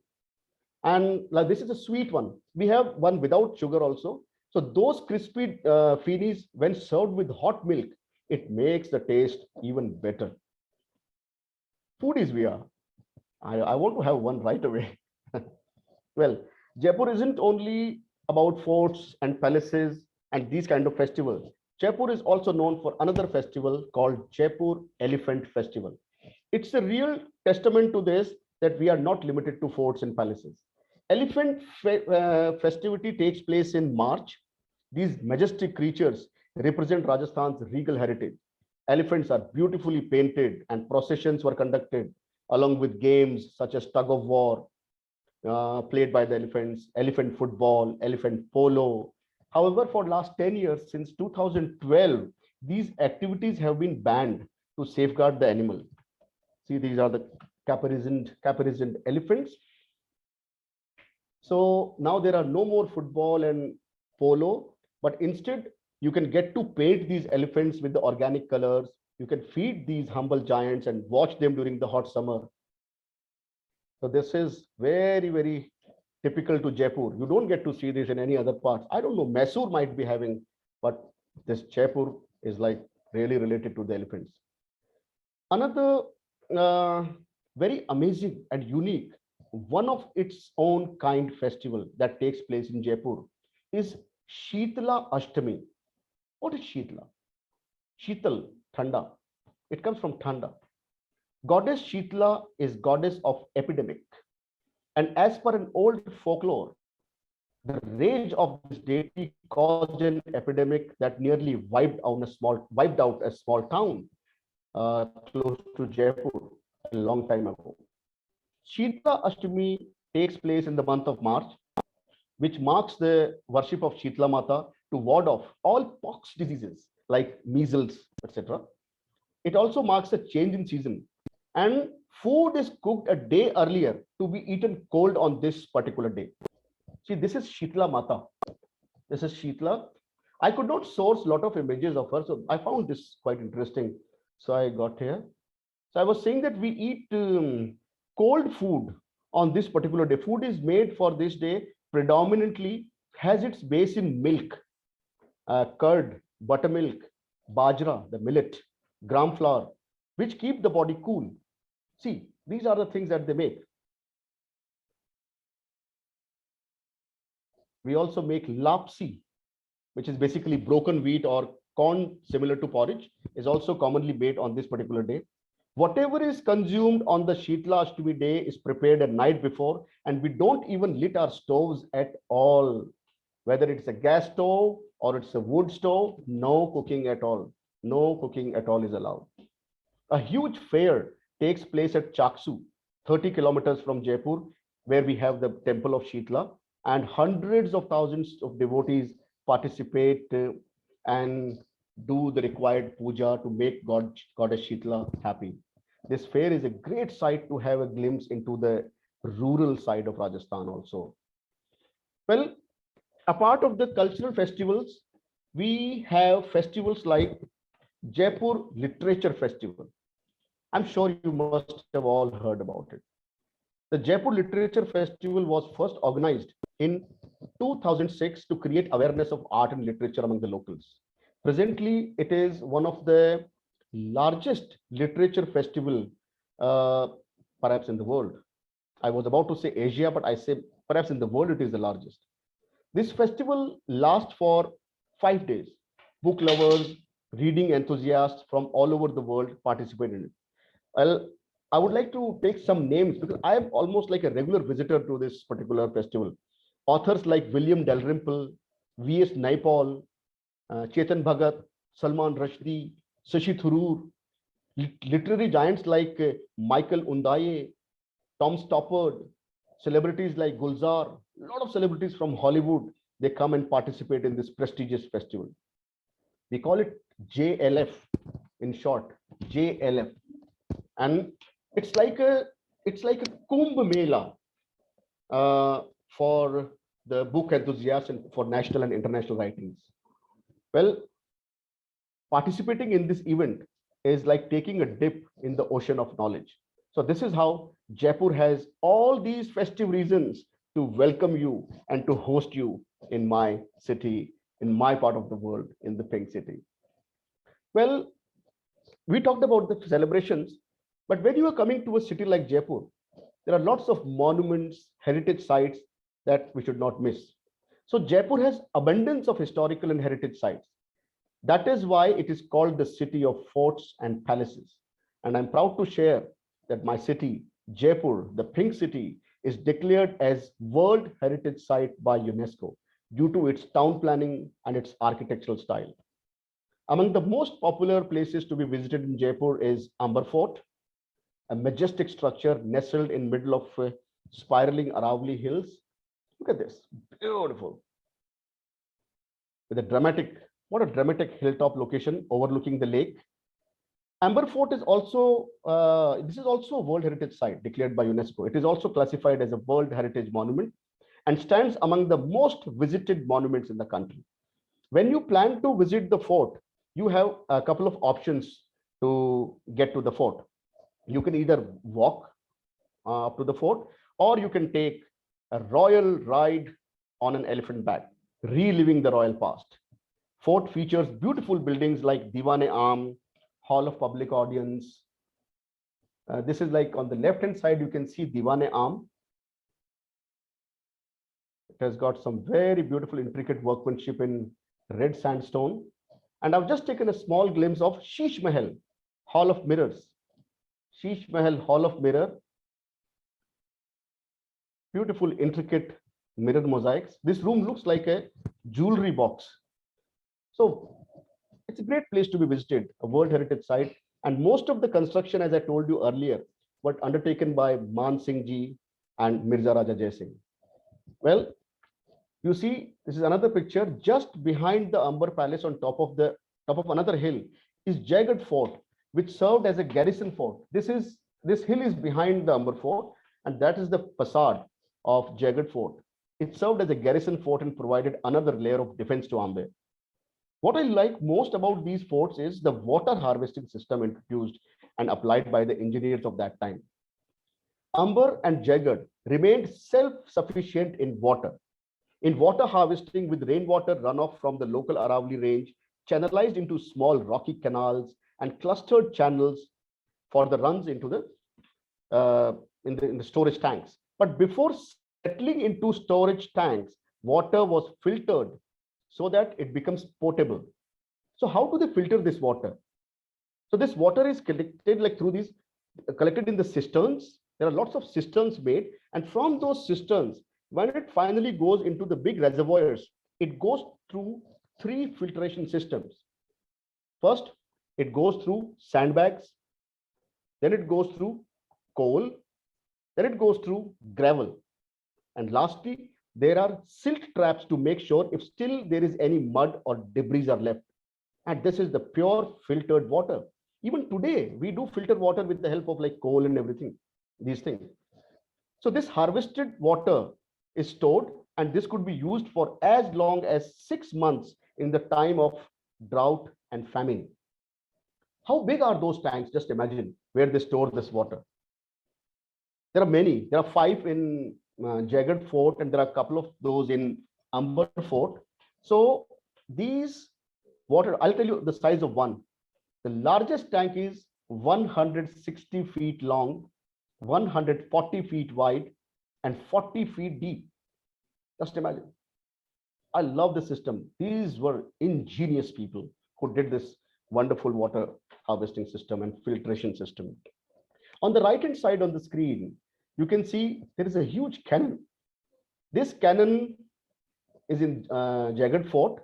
And like this is a sweet one. We have one without sugar also. So those crispy feenis, when served with hot milk, it makes the taste even better. Foodies we are. I want to have one right away. Well, Jaipur isn't only about forts and palaces and these kind of festivals. Jaipur is also known for another festival called Jaipur Elephant Festival. It's a real testament to this that we are not limited to forts and palaces. Elephant festivity takes place in March. These majestic creatures represent Rajasthan's regal heritage. Elephants are beautifully painted and processions were conducted along with games such as tug of war, played by the elephants, elephant football, elephant polo. However, for last 10 years, since 2012, these activities have been banned to safeguard the animal. See, these are the caparisoned elephants. So now there are no more football and polo, but instead you can get to paint these elephants with the organic colors. You can feed these humble giants and watch them during the hot summer. So this is very, very typical to Jaipur. You don't get to see this in any other parts. I don't know, Mysore might be having, but this Jaipur is like really related to the elephants. Another very amazing and unique, one of its own kind festival that takes place in Jaipur is Shitla Ashtami. What is Shitla? Shital, Thanda. It comes from Thanda. Goddess Shitla is goddess of epidemic. And as per an old folklore, the rage of this deity caused an epidemic that nearly wiped out a small town close to Jaipur a long time ago. Shitla Ashtami takes place in the month of March, which marks the worship of Shitla Mata to ward off all pox diseases like measles, etc. It also marks a change in season, and food is cooked a day earlier to be eaten cold on this particular day. See, this is Shitla Mata. This is Shitla. I could not source a lot of images of her, so I found this quite interesting. So I got here. So I was saying that we eat cold food on this particular day. Food is made for this day predominantly has its base in milk, curd, buttermilk, bajra, the millet, gram flour, which keep the body cool. See, these are the things that they make. We also make lapsi, which is basically broken wheat or corn similar to porridge, is also commonly made on this particular day. Whatever is consumed on the Shitla Ashtami day is prepared a night before, and we don't even lit our stoves at all. Whether it's a gas stove or it's a wood stove, no cooking at all. No cooking at all is allowed. A huge fair takes place at Chaksu, 30 kilometers from Jaipur, where we have the temple of Shitla, and hundreds of thousands of devotees participate and do the required puja to make Goddess Shitla happy. This fair is a great sight to have a glimpse into the rural side of Rajasthan also. Well, apart of the cultural festivals, we have festivals like Jaipur Literature Festival. I'm sure you must have all heard about it. The Jaipur Literature Festival was first organized in 2006 to create awareness of art and literature among the locals. Presently, it is one of the largest literature festival, uh, perhaps in the world. I was about to say Asia, but I say perhaps in the world it is the largest. This festival lasts for 5 days. Book lovers, reading enthusiasts from all over the world participate in it. Well, I would like to take some names because I am almost like a regular visitor to this particular festival. Authors like William Dalrymple, V.S. Naipaul, Chetan Bhagat, Salman Rushdie, Shashi Tharoor, literary giants like Michael Undaye, Tom Stoppard, celebrities like Gulzar, a lot of celebrities from Hollywood, they come and participate in this prestigious festival. We call it JLF in short, JLF. And it's like a Kumbh Mela for the book enthusiasts and for national and international writings. Well, participating in this event is like taking a dip in the ocean of knowledge. So this is how Jaipur has all these festive reasons to welcome you and to host you in my city, in my part of the world, in the Pink City. Well, we talked about the celebrations, but when you are coming to a city like Jaipur, there are lots of monuments, heritage sites that we should not miss. So Jaipur has abundance of historical and heritage sites. That is why it is called the city of forts and palaces. And I'm proud to share that my city, Jaipur, the Pink City, is declared as World Heritage Site by UNESCO due to its town planning and its architectural style. Among the most popular places to be visited in Jaipur is Amber Fort, a majestic structure nestled in middle of spiraling Aravalli Hills. Look at this, beautiful. With a what a dramatic hilltop location overlooking the lake. Amber Fort is also, this is also a World Heritage Site declared by UNESCO. It is also classified as a World Heritage Monument and stands among the most visited monuments in the country. When you plan to visit the fort, you have a couple of options to get to the fort. You can either walk up to the fort, or you can take a royal ride on an elephant back, reliving the royal past. Fort features beautiful buildings like Diwan-e-Aam, Hall of Public Audience. This is like on the left-hand side, you can see Diwan-e-Aam. It has got some very beautiful, intricate workmanship in red sandstone. And I've just taken a small glimpse of Sheesh Mahal, Hall of Mirrors. Sheesh Mahal, Hall of Mirror. Beautiful, intricate mirror mosaics. This room looks like a jewelry box. So it's a great place to be visited, a World Heritage Site. And most of the construction, as I told you earlier, were undertaken by Man Singh Ji and Mirza Raja Jai Singh. Well, you see, this is another picture. Just behind the Amber Palace, on top of another hill, is Jaigarh Fort, which served as a garrison fort. This hill is behind the Amber Fort, and that is the facade of Jaigarh Fort. It served as a garrison fort and provided another layer of defense to Amber. What I like most about these forts is the water harvesting system introduced and applied by the engineers of that time. Amber and Jaigarh remained self-sufficient in water. In water harvesting, with rainwater runoff from the local Aravalli range, channelized into small rocky canals and clustered channels for the runs into in the storage tanks. But before settling into storage tanks, water was filtered so that it becomes potable. So how do they filter this water? So this water is collected collected in the cisterns. There are lots of cisterns made, and from those cisterns, when it finally goes into the big reservoirs, it goes through 3 filtration systems. First, it goes through sandbags, then it goes through coal, then it goes through gravel, and lastly, there are silt traps to make sure if still there is any mud or debris are left. And this is the pure filtered water. Even today, we do filter water with the help of like coal and everything, these things. So this harvested water is stored, and this could be used for as long as 6 months in the time of drought and famine. How big are those tanks? Just imagine where they store this water. There are many. There are 5 in Jaigarh Fort, and there are a couple of those in Amber Fort. So these water, I'll tell you the size of one. The largest tank is 160 feet long, 140 feet wide, and 40 feet deep. Just imagine. I love the system. These were ingenious people who did this wonderful water harvesting system and filtration system. On the right hand side on the screen, you can see there is a huge cannon. This cannon is in Jaigarh Fort,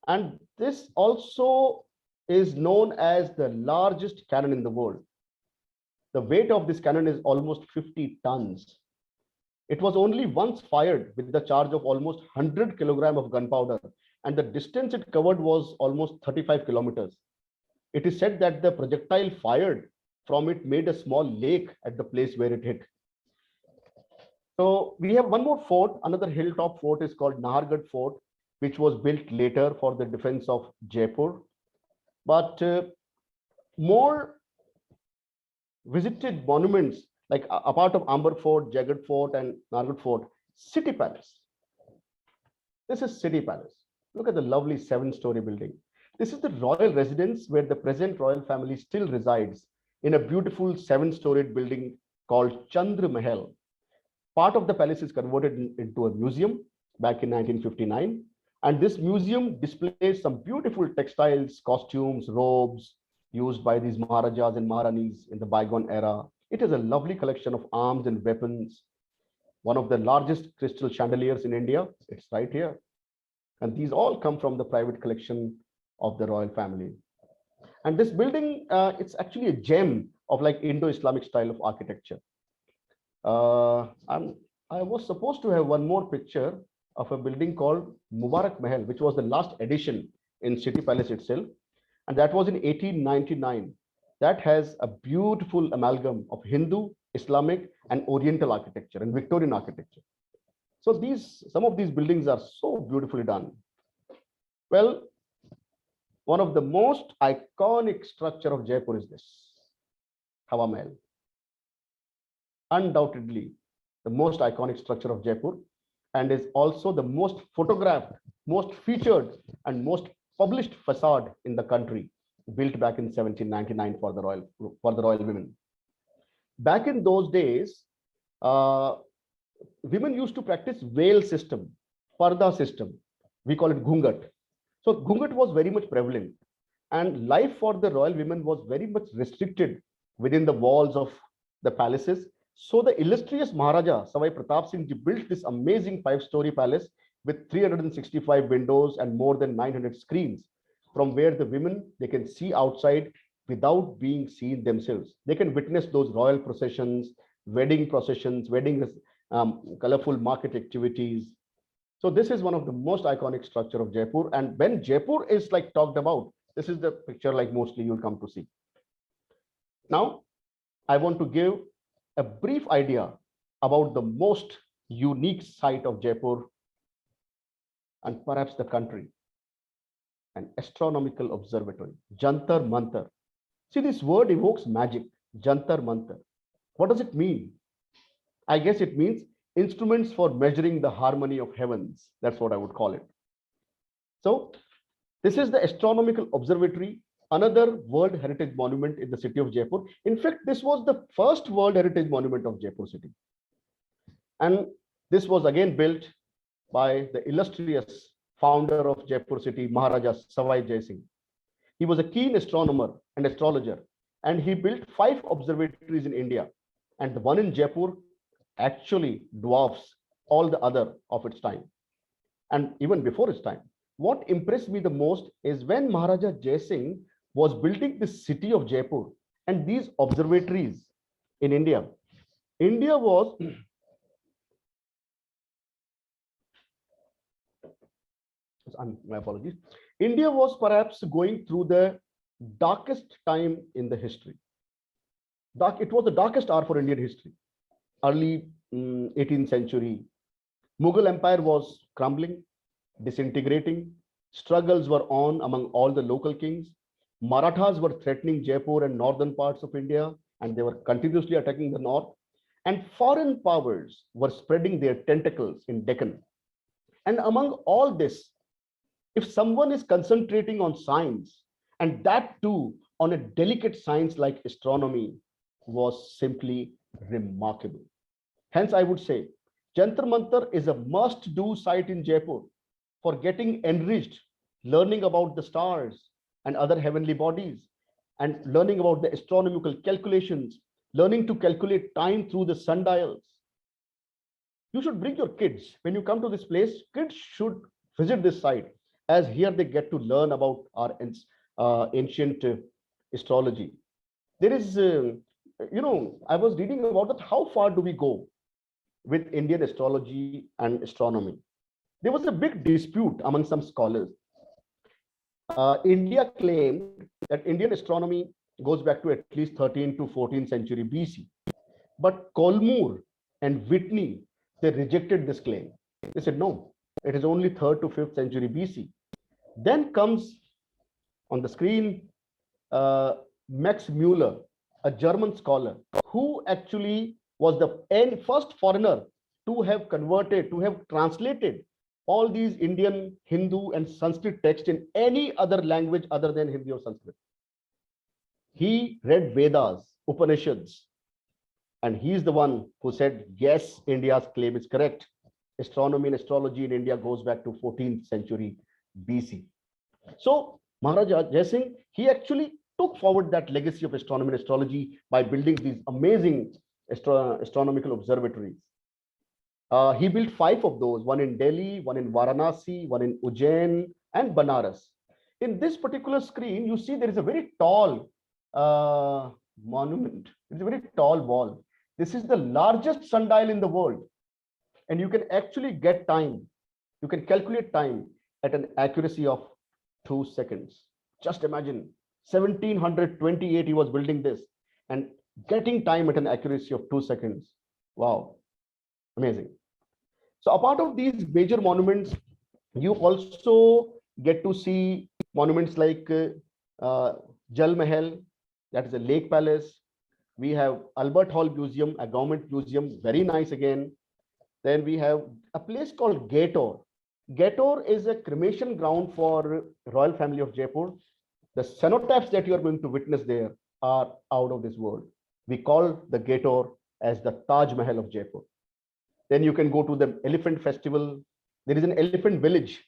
and this also is known as the largest cannon in the world. The weight of this cannon is almost 50 tons. It was only once fired with the charge of almost 100 kilograms of gunpowder, and the distance it covered was almost 35 kilometers. It is said that the projectile fired from it made a small lake at the place where it hit. So we have one more fort, another hilltop fort is called Nahargarh Fort, which was built later for the defense of Jaipur. But more visited monuments, like apart of Amber Fort, Jaigarh Fort, and Nahargarh Fort, City Palace. This is City Palace. Look at the lovely 7-story building. This is the royal residence where the present royal family still resides, in a beautiful 7-storied building called Chandra Mahal. Part of the palace is converted into a museum back in 1959. And this museum displays some beautiful textiles, costumes, robes used by these Maharajas and Maharanis in the bygone era. It is a lovely collection of arms and weapons. One of the largest crystal chandeliers in India, it's right here. And these all come from the private collection of the royal family. And this building, it's actually a gem of like Indo-Islamic style of architecture. I was supposed to have one more picture of a building called Mubarak Mahal, which was the last addition in City Palace itself. And that was in 1899. That has a beautiful amalgam of Hindu, Islamic, and Oriental architecture and Victorian architecture. So some of these buildings are so beautifully done. Well, one of the most iconic structure of Jaipur is this Hawa Mahal. Undoubtedly, the most iconic structure of Jaipur, and is also the most photographed, most featured, and most published facade in the country, built back in 1799 for the royal women. Back in those days, uh, women used to practice veil system, parda system. We call it ghungat. So ghungat was very much prevalent, and life for the royal women was very much restricted within the walls of the palaces. So the illustrious Maharaja Savai Pratap Singh Ji built this amazing five-story palace with 365 windows and more than 900 screens, from where the women they can see outside without being seen themselves. They can witness those royal processions, wedding colorful market activities. So this is one of the most iconic structure of Jaipur. And when Jaipur is like talked about, this is the picture like mostly you'll come to see. Now, I want to give a brief idea about the most unique site of Jaipur and perhaps the country, an astronomical observatory, Jantar Mantar. See, this word evokes magic, Jantar Mantar. What does it mean? I guess it means instruments for measuring the harmony of heavens. That's what I would call it. So this is the astronomical observatory, another World Heritage Monument in the city of Jaipur. In fact, this was the first World Heritage Monument of Jaipur city. And this was again built by the illustrious founder of Jaipur city, Maharajas Savai Jai Singh. He was a keen astronomer and astrologer, and he built 5 observatories in India. And the one in Jaipur actually dwarfs all the other of its time, and even before its time. What impressed me the most is when Maharaja Jai Singh was building the city of Jaipur and these observatories in India. India was my apologies. India was perhaps going through the darkest time in the history. It was the darkest hour for Indian history. Early 18th century, Mughal Empire was crumbling, disintegrating. Struggles were on among all the local kings. Marathas were threatening Jaipur and northern parts of India, and they were continuously attacking the north. And foreign powers were spreading their tentacles in Deccan. And among all this, if someone is concentrating on science, and that too on a delicate science like astronomy, was simply remarkable. Hence, I would say Jantar Mantar is a must-do site in Jaipur for getting enriched, learning about the stars and other heavenly bodies, and learning about the astronomical calculations, learning to calculate time through the sundials. You should bring your kids. When you come to this place, kids should visit this site, as here they get to learn about our ancient astrology. There is, I was reading about that. How far do we go with Indian astrology and astronomy? There was a big dispute among some scholars. India claimed that Indian astronomy goes back to at least 13th to 14th century BC. But Colmore and Whitney, they rejected this claim. They said, no, it is only 3rd to 5th century BC. Then comes on the screen Max Muller, a German scholar, who actually was the first foreigner to have converted, to have translated all these Indian, Hindu, and Sanskrit texts in any other language other than Hindi or Sanskrit. He read Vedas, Upanishads, and he's the one who said, yes, India's claim is correct. Astronomy and astrology in India goes back to 14th century BC. So Maharaja Jai Singh, he actually took forward that legacy of astronomy and astrology by building these amazing astronomical observatories. He built 5 of those, one in Delhi, one in Varanasi, one in Ujjain, and Banaras. In this particular screen, you see there is a very tall monument. It's a very tall wall. This is the largest sundial in the world. And you can actually get time. You can calculate time at an accuracy of 2 seconds. Just imagine, 1728 he was building this and getting time at an accuracy of 2 seconds. Wow, amazing. So apart of these major monuments, you also get to see monuments like Jal Mahal, that is a lake palace, We have Albert Hall Museum, a government museum, very nice again. Then we have a place called Gator. Gator is a cremation ground for royal family of Jaipur. The cenotaphs that you are going to witness there are out of this world. We call the Gator as the Taj Mahal of Jaipur. Then you can go to the Elephant Festival. There is an elephant village,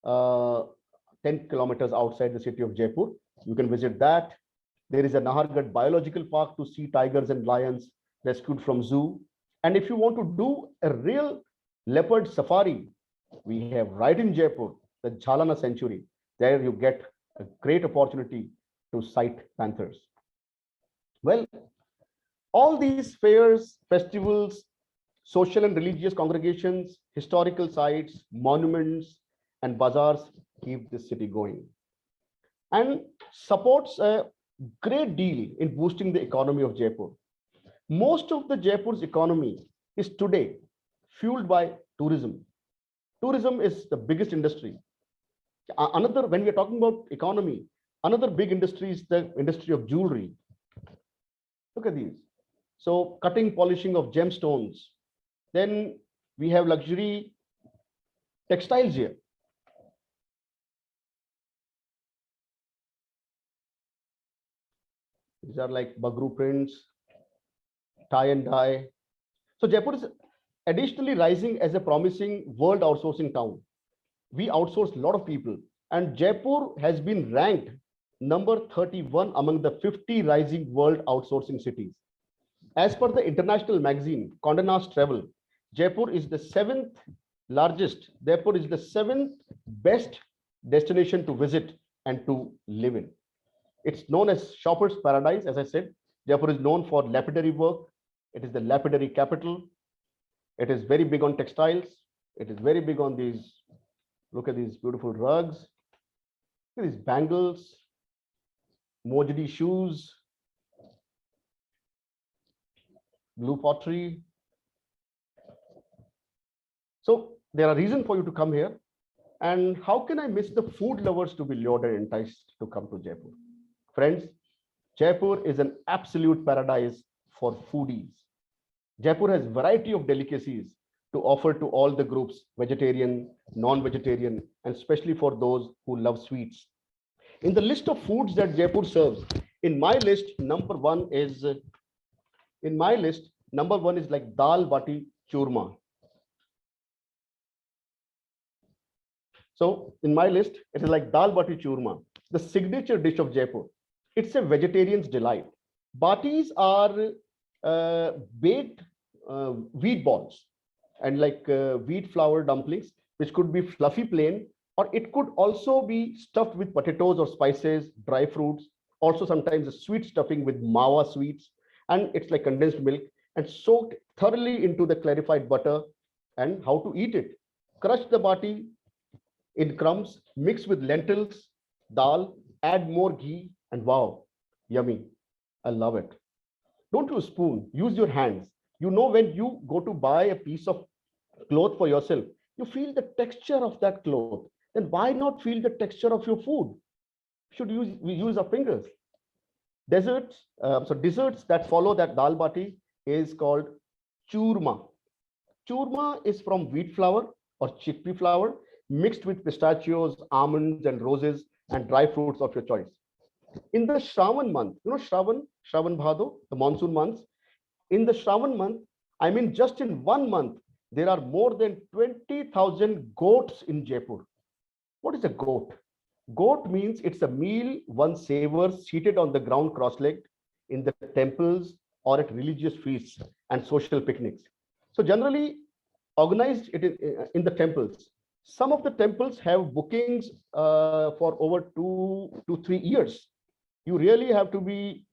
uh, 10 kilometers outside the city of Jaipur. You can visit that. There is a Nahargarh Biological Park to see tigers and lions rescued from zoo. And if you want to do a real leopard safari, we have right in Jaipur, the Jhalana Sanctuary. There you get a great opportunity to sight panthers. Well, all these fairs, festivals, social and religious congregations, historical sites, monuments, and bazaars keep this city going and supports a great deal in boosting the economy of Jaipur. Most of the Jaipur's economy is today fueled by tourism. Tourism is the biggest industry. Another, when we are talking about economy, another big industry is the industry of jewelry. Look at these. So cutting, polishing of gemstones. Then we have luxury textiles here. These are like bagru prints, tie and dye. So Jaipur is additionally rising as a promising world outsourcing town. We outsource a lot of people, and Jaipur has been ranked number 31 among the 50 rising world outsourcing cities. As per the international magazine Condé Nast Travel, Jaipur is the seventh largest, therefore is the seventh best destination to visit and to live in. It's known as shopper's paradise. As I said, Jaipur is known for lapidary work. It is the lapidary capital. It is very big on textiles. It is very big on these. Look at these beautiful rugs. Look at these bangles, Mojdi shoes, blue pottery. So there are reasons for you to come here. And how can I miss the food lovers to be lured and enticed to come to Jaipur? Friends, Jaipur is an absolute paradise for foodies. Jaipur has variety of delicacies to offer to all the groups, vegetarian, non-vegetarian, and especially for those who love sweets. In the list of foods that Jaipur serves, in my list, number one is like dal bati churma. So in my list, it is like dal bati churma, the signature dish of Jaipur. It's a vegetarian's delight. Batis are baked wheat balls and like wheat flour dumplings, which could be fluffy plain, or it could also be stuffed with potatoes or spices, dry fruits, also sometimes a sweet stuffing with mawa sweets, and it's like condensed milk and soaked thoroughly into the clarified butter. And how to eat it? Crush the bati in crumbs, mix with lentils, dal, add more ghee, and wow, yummy. I love it. Don't use a spoon, use your hands. You know, when you go to buy a piece of cloth for yourself, you feel the texture of that cloth. Then why not feel the texture of your food? We use our fingers. Desserts that follow that dal bati is called churma. Churma is from wheat flour or chickpea flour mixed with pistachios, almonds, and roses and dry fruits of your choice. In the Shravan month, you know Shravan Bhado, the monsoon months. In the Shravan month, I mean, just in 1 month, there are more than 20,000 goats in Jaipur. What is a goat? Goat means it's a meal one savors seated on the ground cross-legged in the temples or at religious feasts and social picnics. So generally organized it in the temples. Some of the temples have bookings for over 2 to 3 years. You really have to be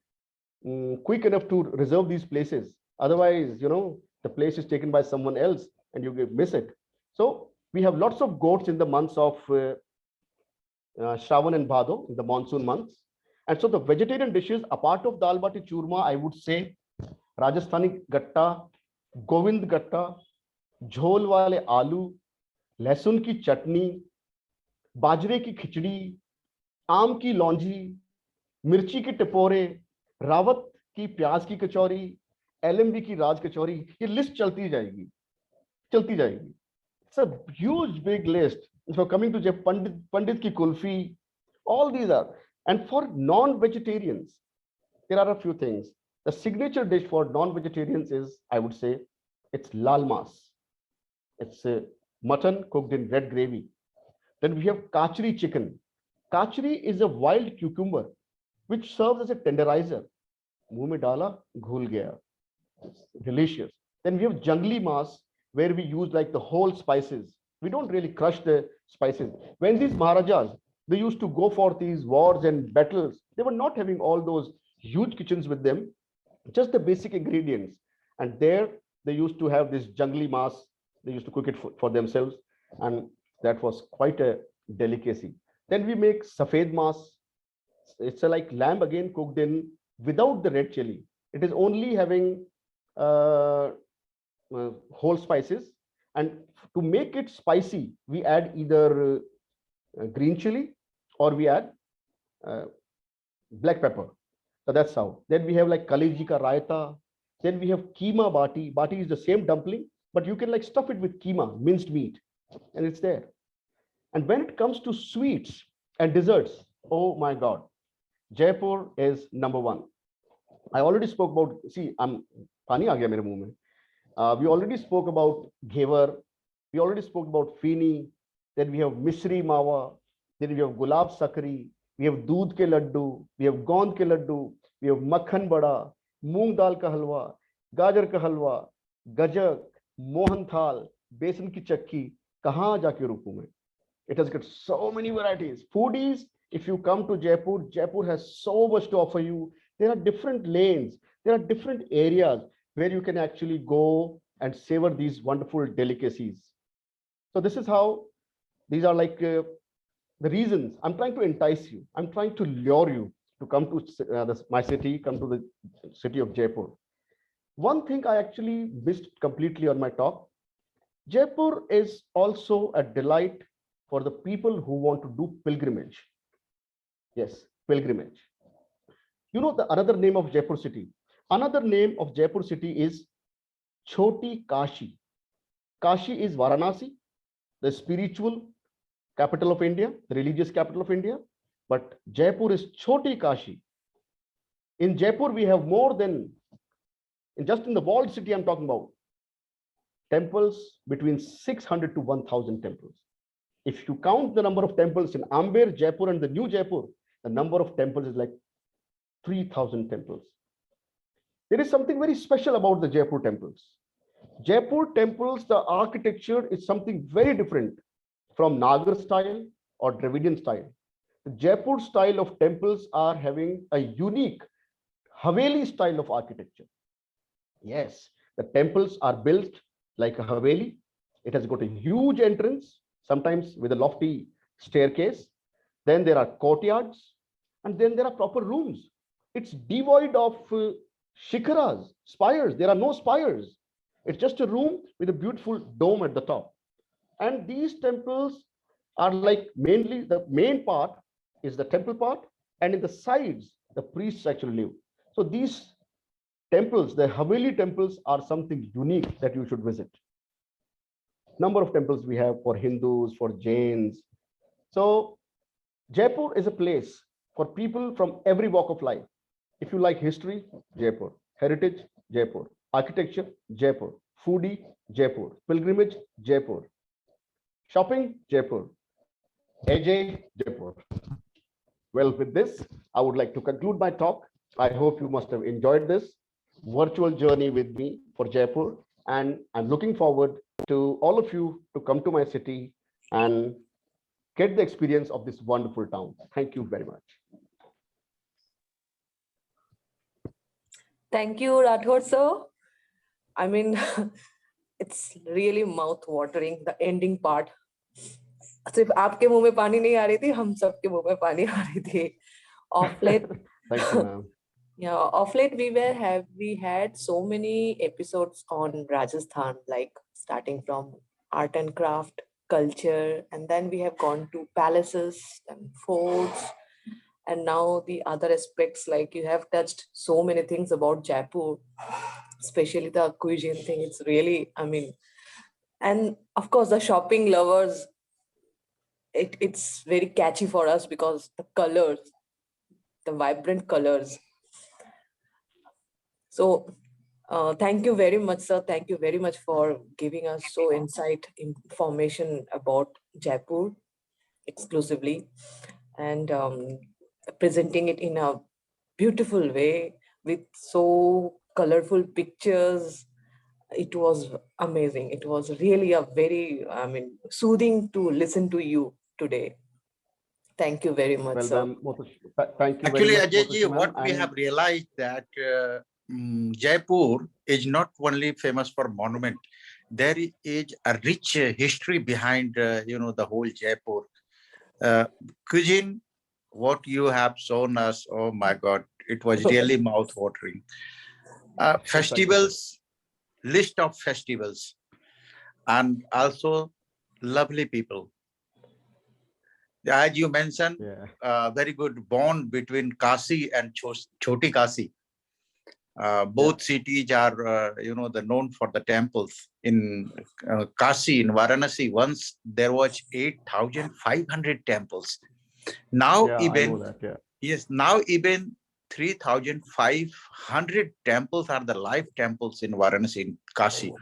quick enough to reserve these places. Otherwise, the place is taken by someone else and you miss it. So we have lots of goats in the months of Shravan and Bhado, in the monsoon months. And so the vegetarian dishes, apart of dal bati churma, I would say Rajasthani gatta, Govind gatta, झोल वाले आलू, लहसुन की चटनी, बाजरे की खिचड़ी, आम की लौंजी, मिर्ची के टिपोरे, रावत की प्याज की कचौरी, एलएमवी की राज कचौरी, ये लिस्ट चलती जाएगी. It's a huge big list. So coming to Pandit ki kulfi, all these are. And for non-vegetarians, there are a few things. The signature dish for non-vegetarians is, I would say, it's lal mas. It's mutton cooked in red gravy. Then we have kachri chicken. Kachri is a wild cucumber which serves as a tenderizer. मुंह में डाला, घुल गया. It's delicious. Then we have jungli mas, where we use like the whole spices. We don't really crush the spices. When these Maharajas, they used to go for these wars and battles, they were not having all those huge kitchens with them, just the basic ingredients. And there they used to have this jungli mas. They used to cook it for themselves. And that was quite a delicacy. Then we make safed mas. It's a like lamb again cooked in without the red chili. It is only having whole spices, and to make it spicy we add either green chili or we add black pepper. So that's how. Then we have like kaleji ka raita. Then we have keema bati. Bati is the same dumpling, but you can like stuff it with keema, minced meat, and it's there. And when it comes to sweets and desserts, oh my god, Jaipur is number one. I already spoke about, see, I'm pani aa gaya mere muh mein. We already spoke about ghevar. We already spoke about fini. Then we have misri mawa. Then we have gulab sakri. We have doodh ke laddu. We have gond ke laddu. We have makhan bada, moong dal ka halwa, gajar ka halwa, gajak, mohan thal, besan ki chakki. Kahan jaake ruku mein. It has got so many varieties. Foodies, if you come to Jaipur, Jaipur has so much to offer you. There are different lanes. There are different areas where you can actually go and savor these wonderful delicacies. So this is how, these are like the reasons I'm trying to entice you. I'm trying to lure you to come to my city, come to the city of Jaipur. One thing I actually missed completely on my talk, Jaipur is also a delight for the people who want to do pilgrimage. Yes, pilgrimage. You know the another name of Jaipur city. Another name of Jaipur city is Choti Kashi. Kashi is Varanasi, the spiritual capital of India, the religious capital of India. But Jaipur is Choti Kashi. In Jaipur, we have more than, just in the walled city I'm talking about, temples between 600 to 1000 temples. If you count the number of temples in Amber, Jaipur, and the new Jaipur, the number of temples is like 3000 temples. There is something very special about the Jaipur temples. Jaipur temples, the architecture is something very different from Nagar style or Dravidian style. The Jaipur style of temples are having a unique Haveli style of architecture. Yes, the temples are built like a Haveli. It has got a huge entrance, sometimes with a lofty staircase. Then there are courtyards, and then there are proper rooms. It's devoid of shikharas, spires. There are no spires. It's just a room with a beautiful dome at the top. And these temples are like mainly the main part is the temple part, and in the sides, the priests actually live. So these temples, the Haveli temples, are something unique that you should visit. Number of temples we have for Hindus, for Jains. So Jaipur is a place for people from every walk of life. If you like history, Jaipur. Heritage, Jaipur. Architecture, Jaipur. Foodie, Jaipur. Pilgrimage, Jaipur. Shopping, Jaipur. AJ, Jaipur. Well, with this, I would like to conclude my talk. I hope you must have enjoyed this virtual journey with me for Jaipur. And I'm looking forward to all of you to come to my city and get the experience of this wonderful town. Thank you very much. Thank you, Rathod sir. I mean, it's really mouth-watering, the ending part. सिर्फ आपके मुंह में पानी नहीं आ रही थी, हम सबके मुंह में पानी आ रही थी. Of late, Thank you, ma'am. yeah, of late we had so many episodes on Rajasthan, like starting from art and craft, culture, and then we have gone to palaces and forts, And now the other aspects, like you have touched so many things about Jaipur, especially the cuisine thing. It's really, I mean, and of course the shopping lovers, it's very catchy for us because the colors, the vibrant colors. So thank you very much, sir. Thank you very much for giving us so insight information about Jaipur exclusively, and presenting it in a beautiful way with so colorful pictures. It was amazing. It was really a very, I mean, soothing to listen to you today. Thank you very much, Well, sir. ma'am, thank you very Actually, much, Ajay ji, Motushi ma'am. what we have realized that Jaipur is not only famous for monument. There is a rich history behind, the whole Jaipur. Cuisine, what you have shown us, oh my God, it was really mouth-watering. Thank you, sir. Festivals, list of festivals, and also lovely people. As you mentioned, Yeah. very good bond between Kasi and Choti Kasi. Both cities are, the known for the temples. In Kasi, in Varanasi, once there was 8,500 temples. Now Yeah, I know even, that. Yeah. yes, now even 3,500 temples are the live temples in Varanasi, in Kasi.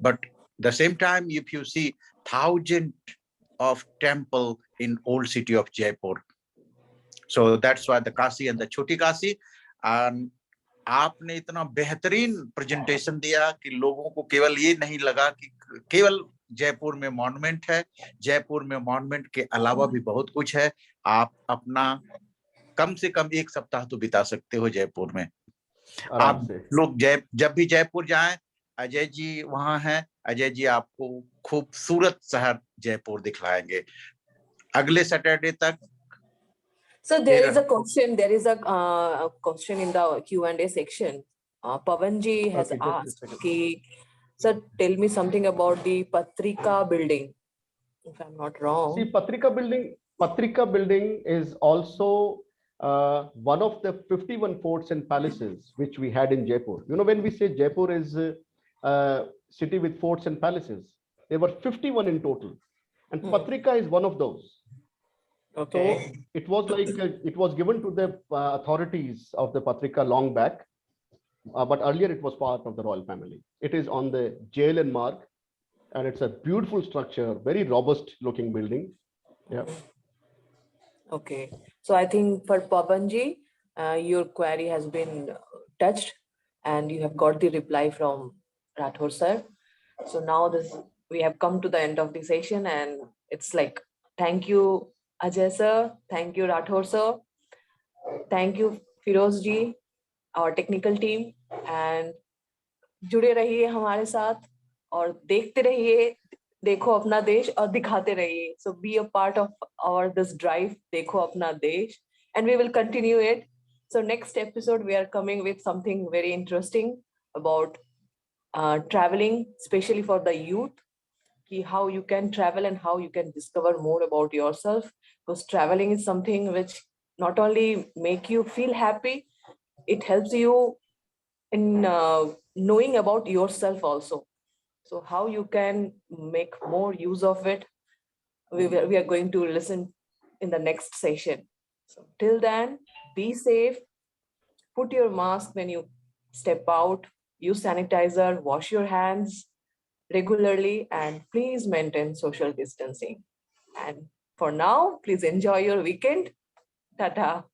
But the same time, if you see thousand of temple in old city of Jaipur. So that's why the Kasi and the Choti Kasi. And आपने इतना बेहतरीन presentation दिया कि लोगों को केवल ये नहीं लगा कि केवल जयपुर में मॉन्यूमेंट है, जयपुर में मॉन्यूमेंट के अलावा भी बहुत कुछ है। आप अपना कम से कम 1 सप्ताह तो बिता सकते हो जयपुर में। आप लोग जब भी जयपुर जाएं, अजय जी वहां हैं, अजय जी आपको खूबसूरत शहर जयपुर दिखलाएंगे। अगले सैटरडे तक। So there is a question. There is a question in the Q&A section. Pavanji has asked, "Sir, tell me something about the Patrika building, if I'm not wrong." See, Patrika building is also one of the 51 forts and palaces which we had in Jaipur. You know, when we say Jaipur is a city with forts and palaces, there were 51 in total, and Patrika is one of those. Okay. So it was like it was given to the authorities of the Patrika long back, but earlier it was part of the royal family. It is on the JLN mark, and it's a beautiful structure, very robust looking building. Yeah. Okay. So I think for Pavanji, your query has been touched, and you have got the reply from Rathore sir. So now we have come to the end of the session, and it's like, thank you, Ajay sir. Thank you, Rathore sir. Thank you, Firoz ji, our technical team, and जुड़े रहिए हमारे साथ और देखते रहिए देखो अपना देश और दिखाते रहिए. So be a part of our this drive, देखो अपना देश, and we will continue it. So next episode we are coming with something very interesting about traveling, especially for the youth. How you can travel and how you can discover more about yourself, because traveling is something which not only make you feel happy, it helps you in knowing about yourself also. So how you can make more use of it, we are going to listen in the next session. So till then, be safe, put your mask when you step out, use sanitizer, wash your hands regularly, and please maintain social distancing. And for now, please enjoy your weekend. Tata.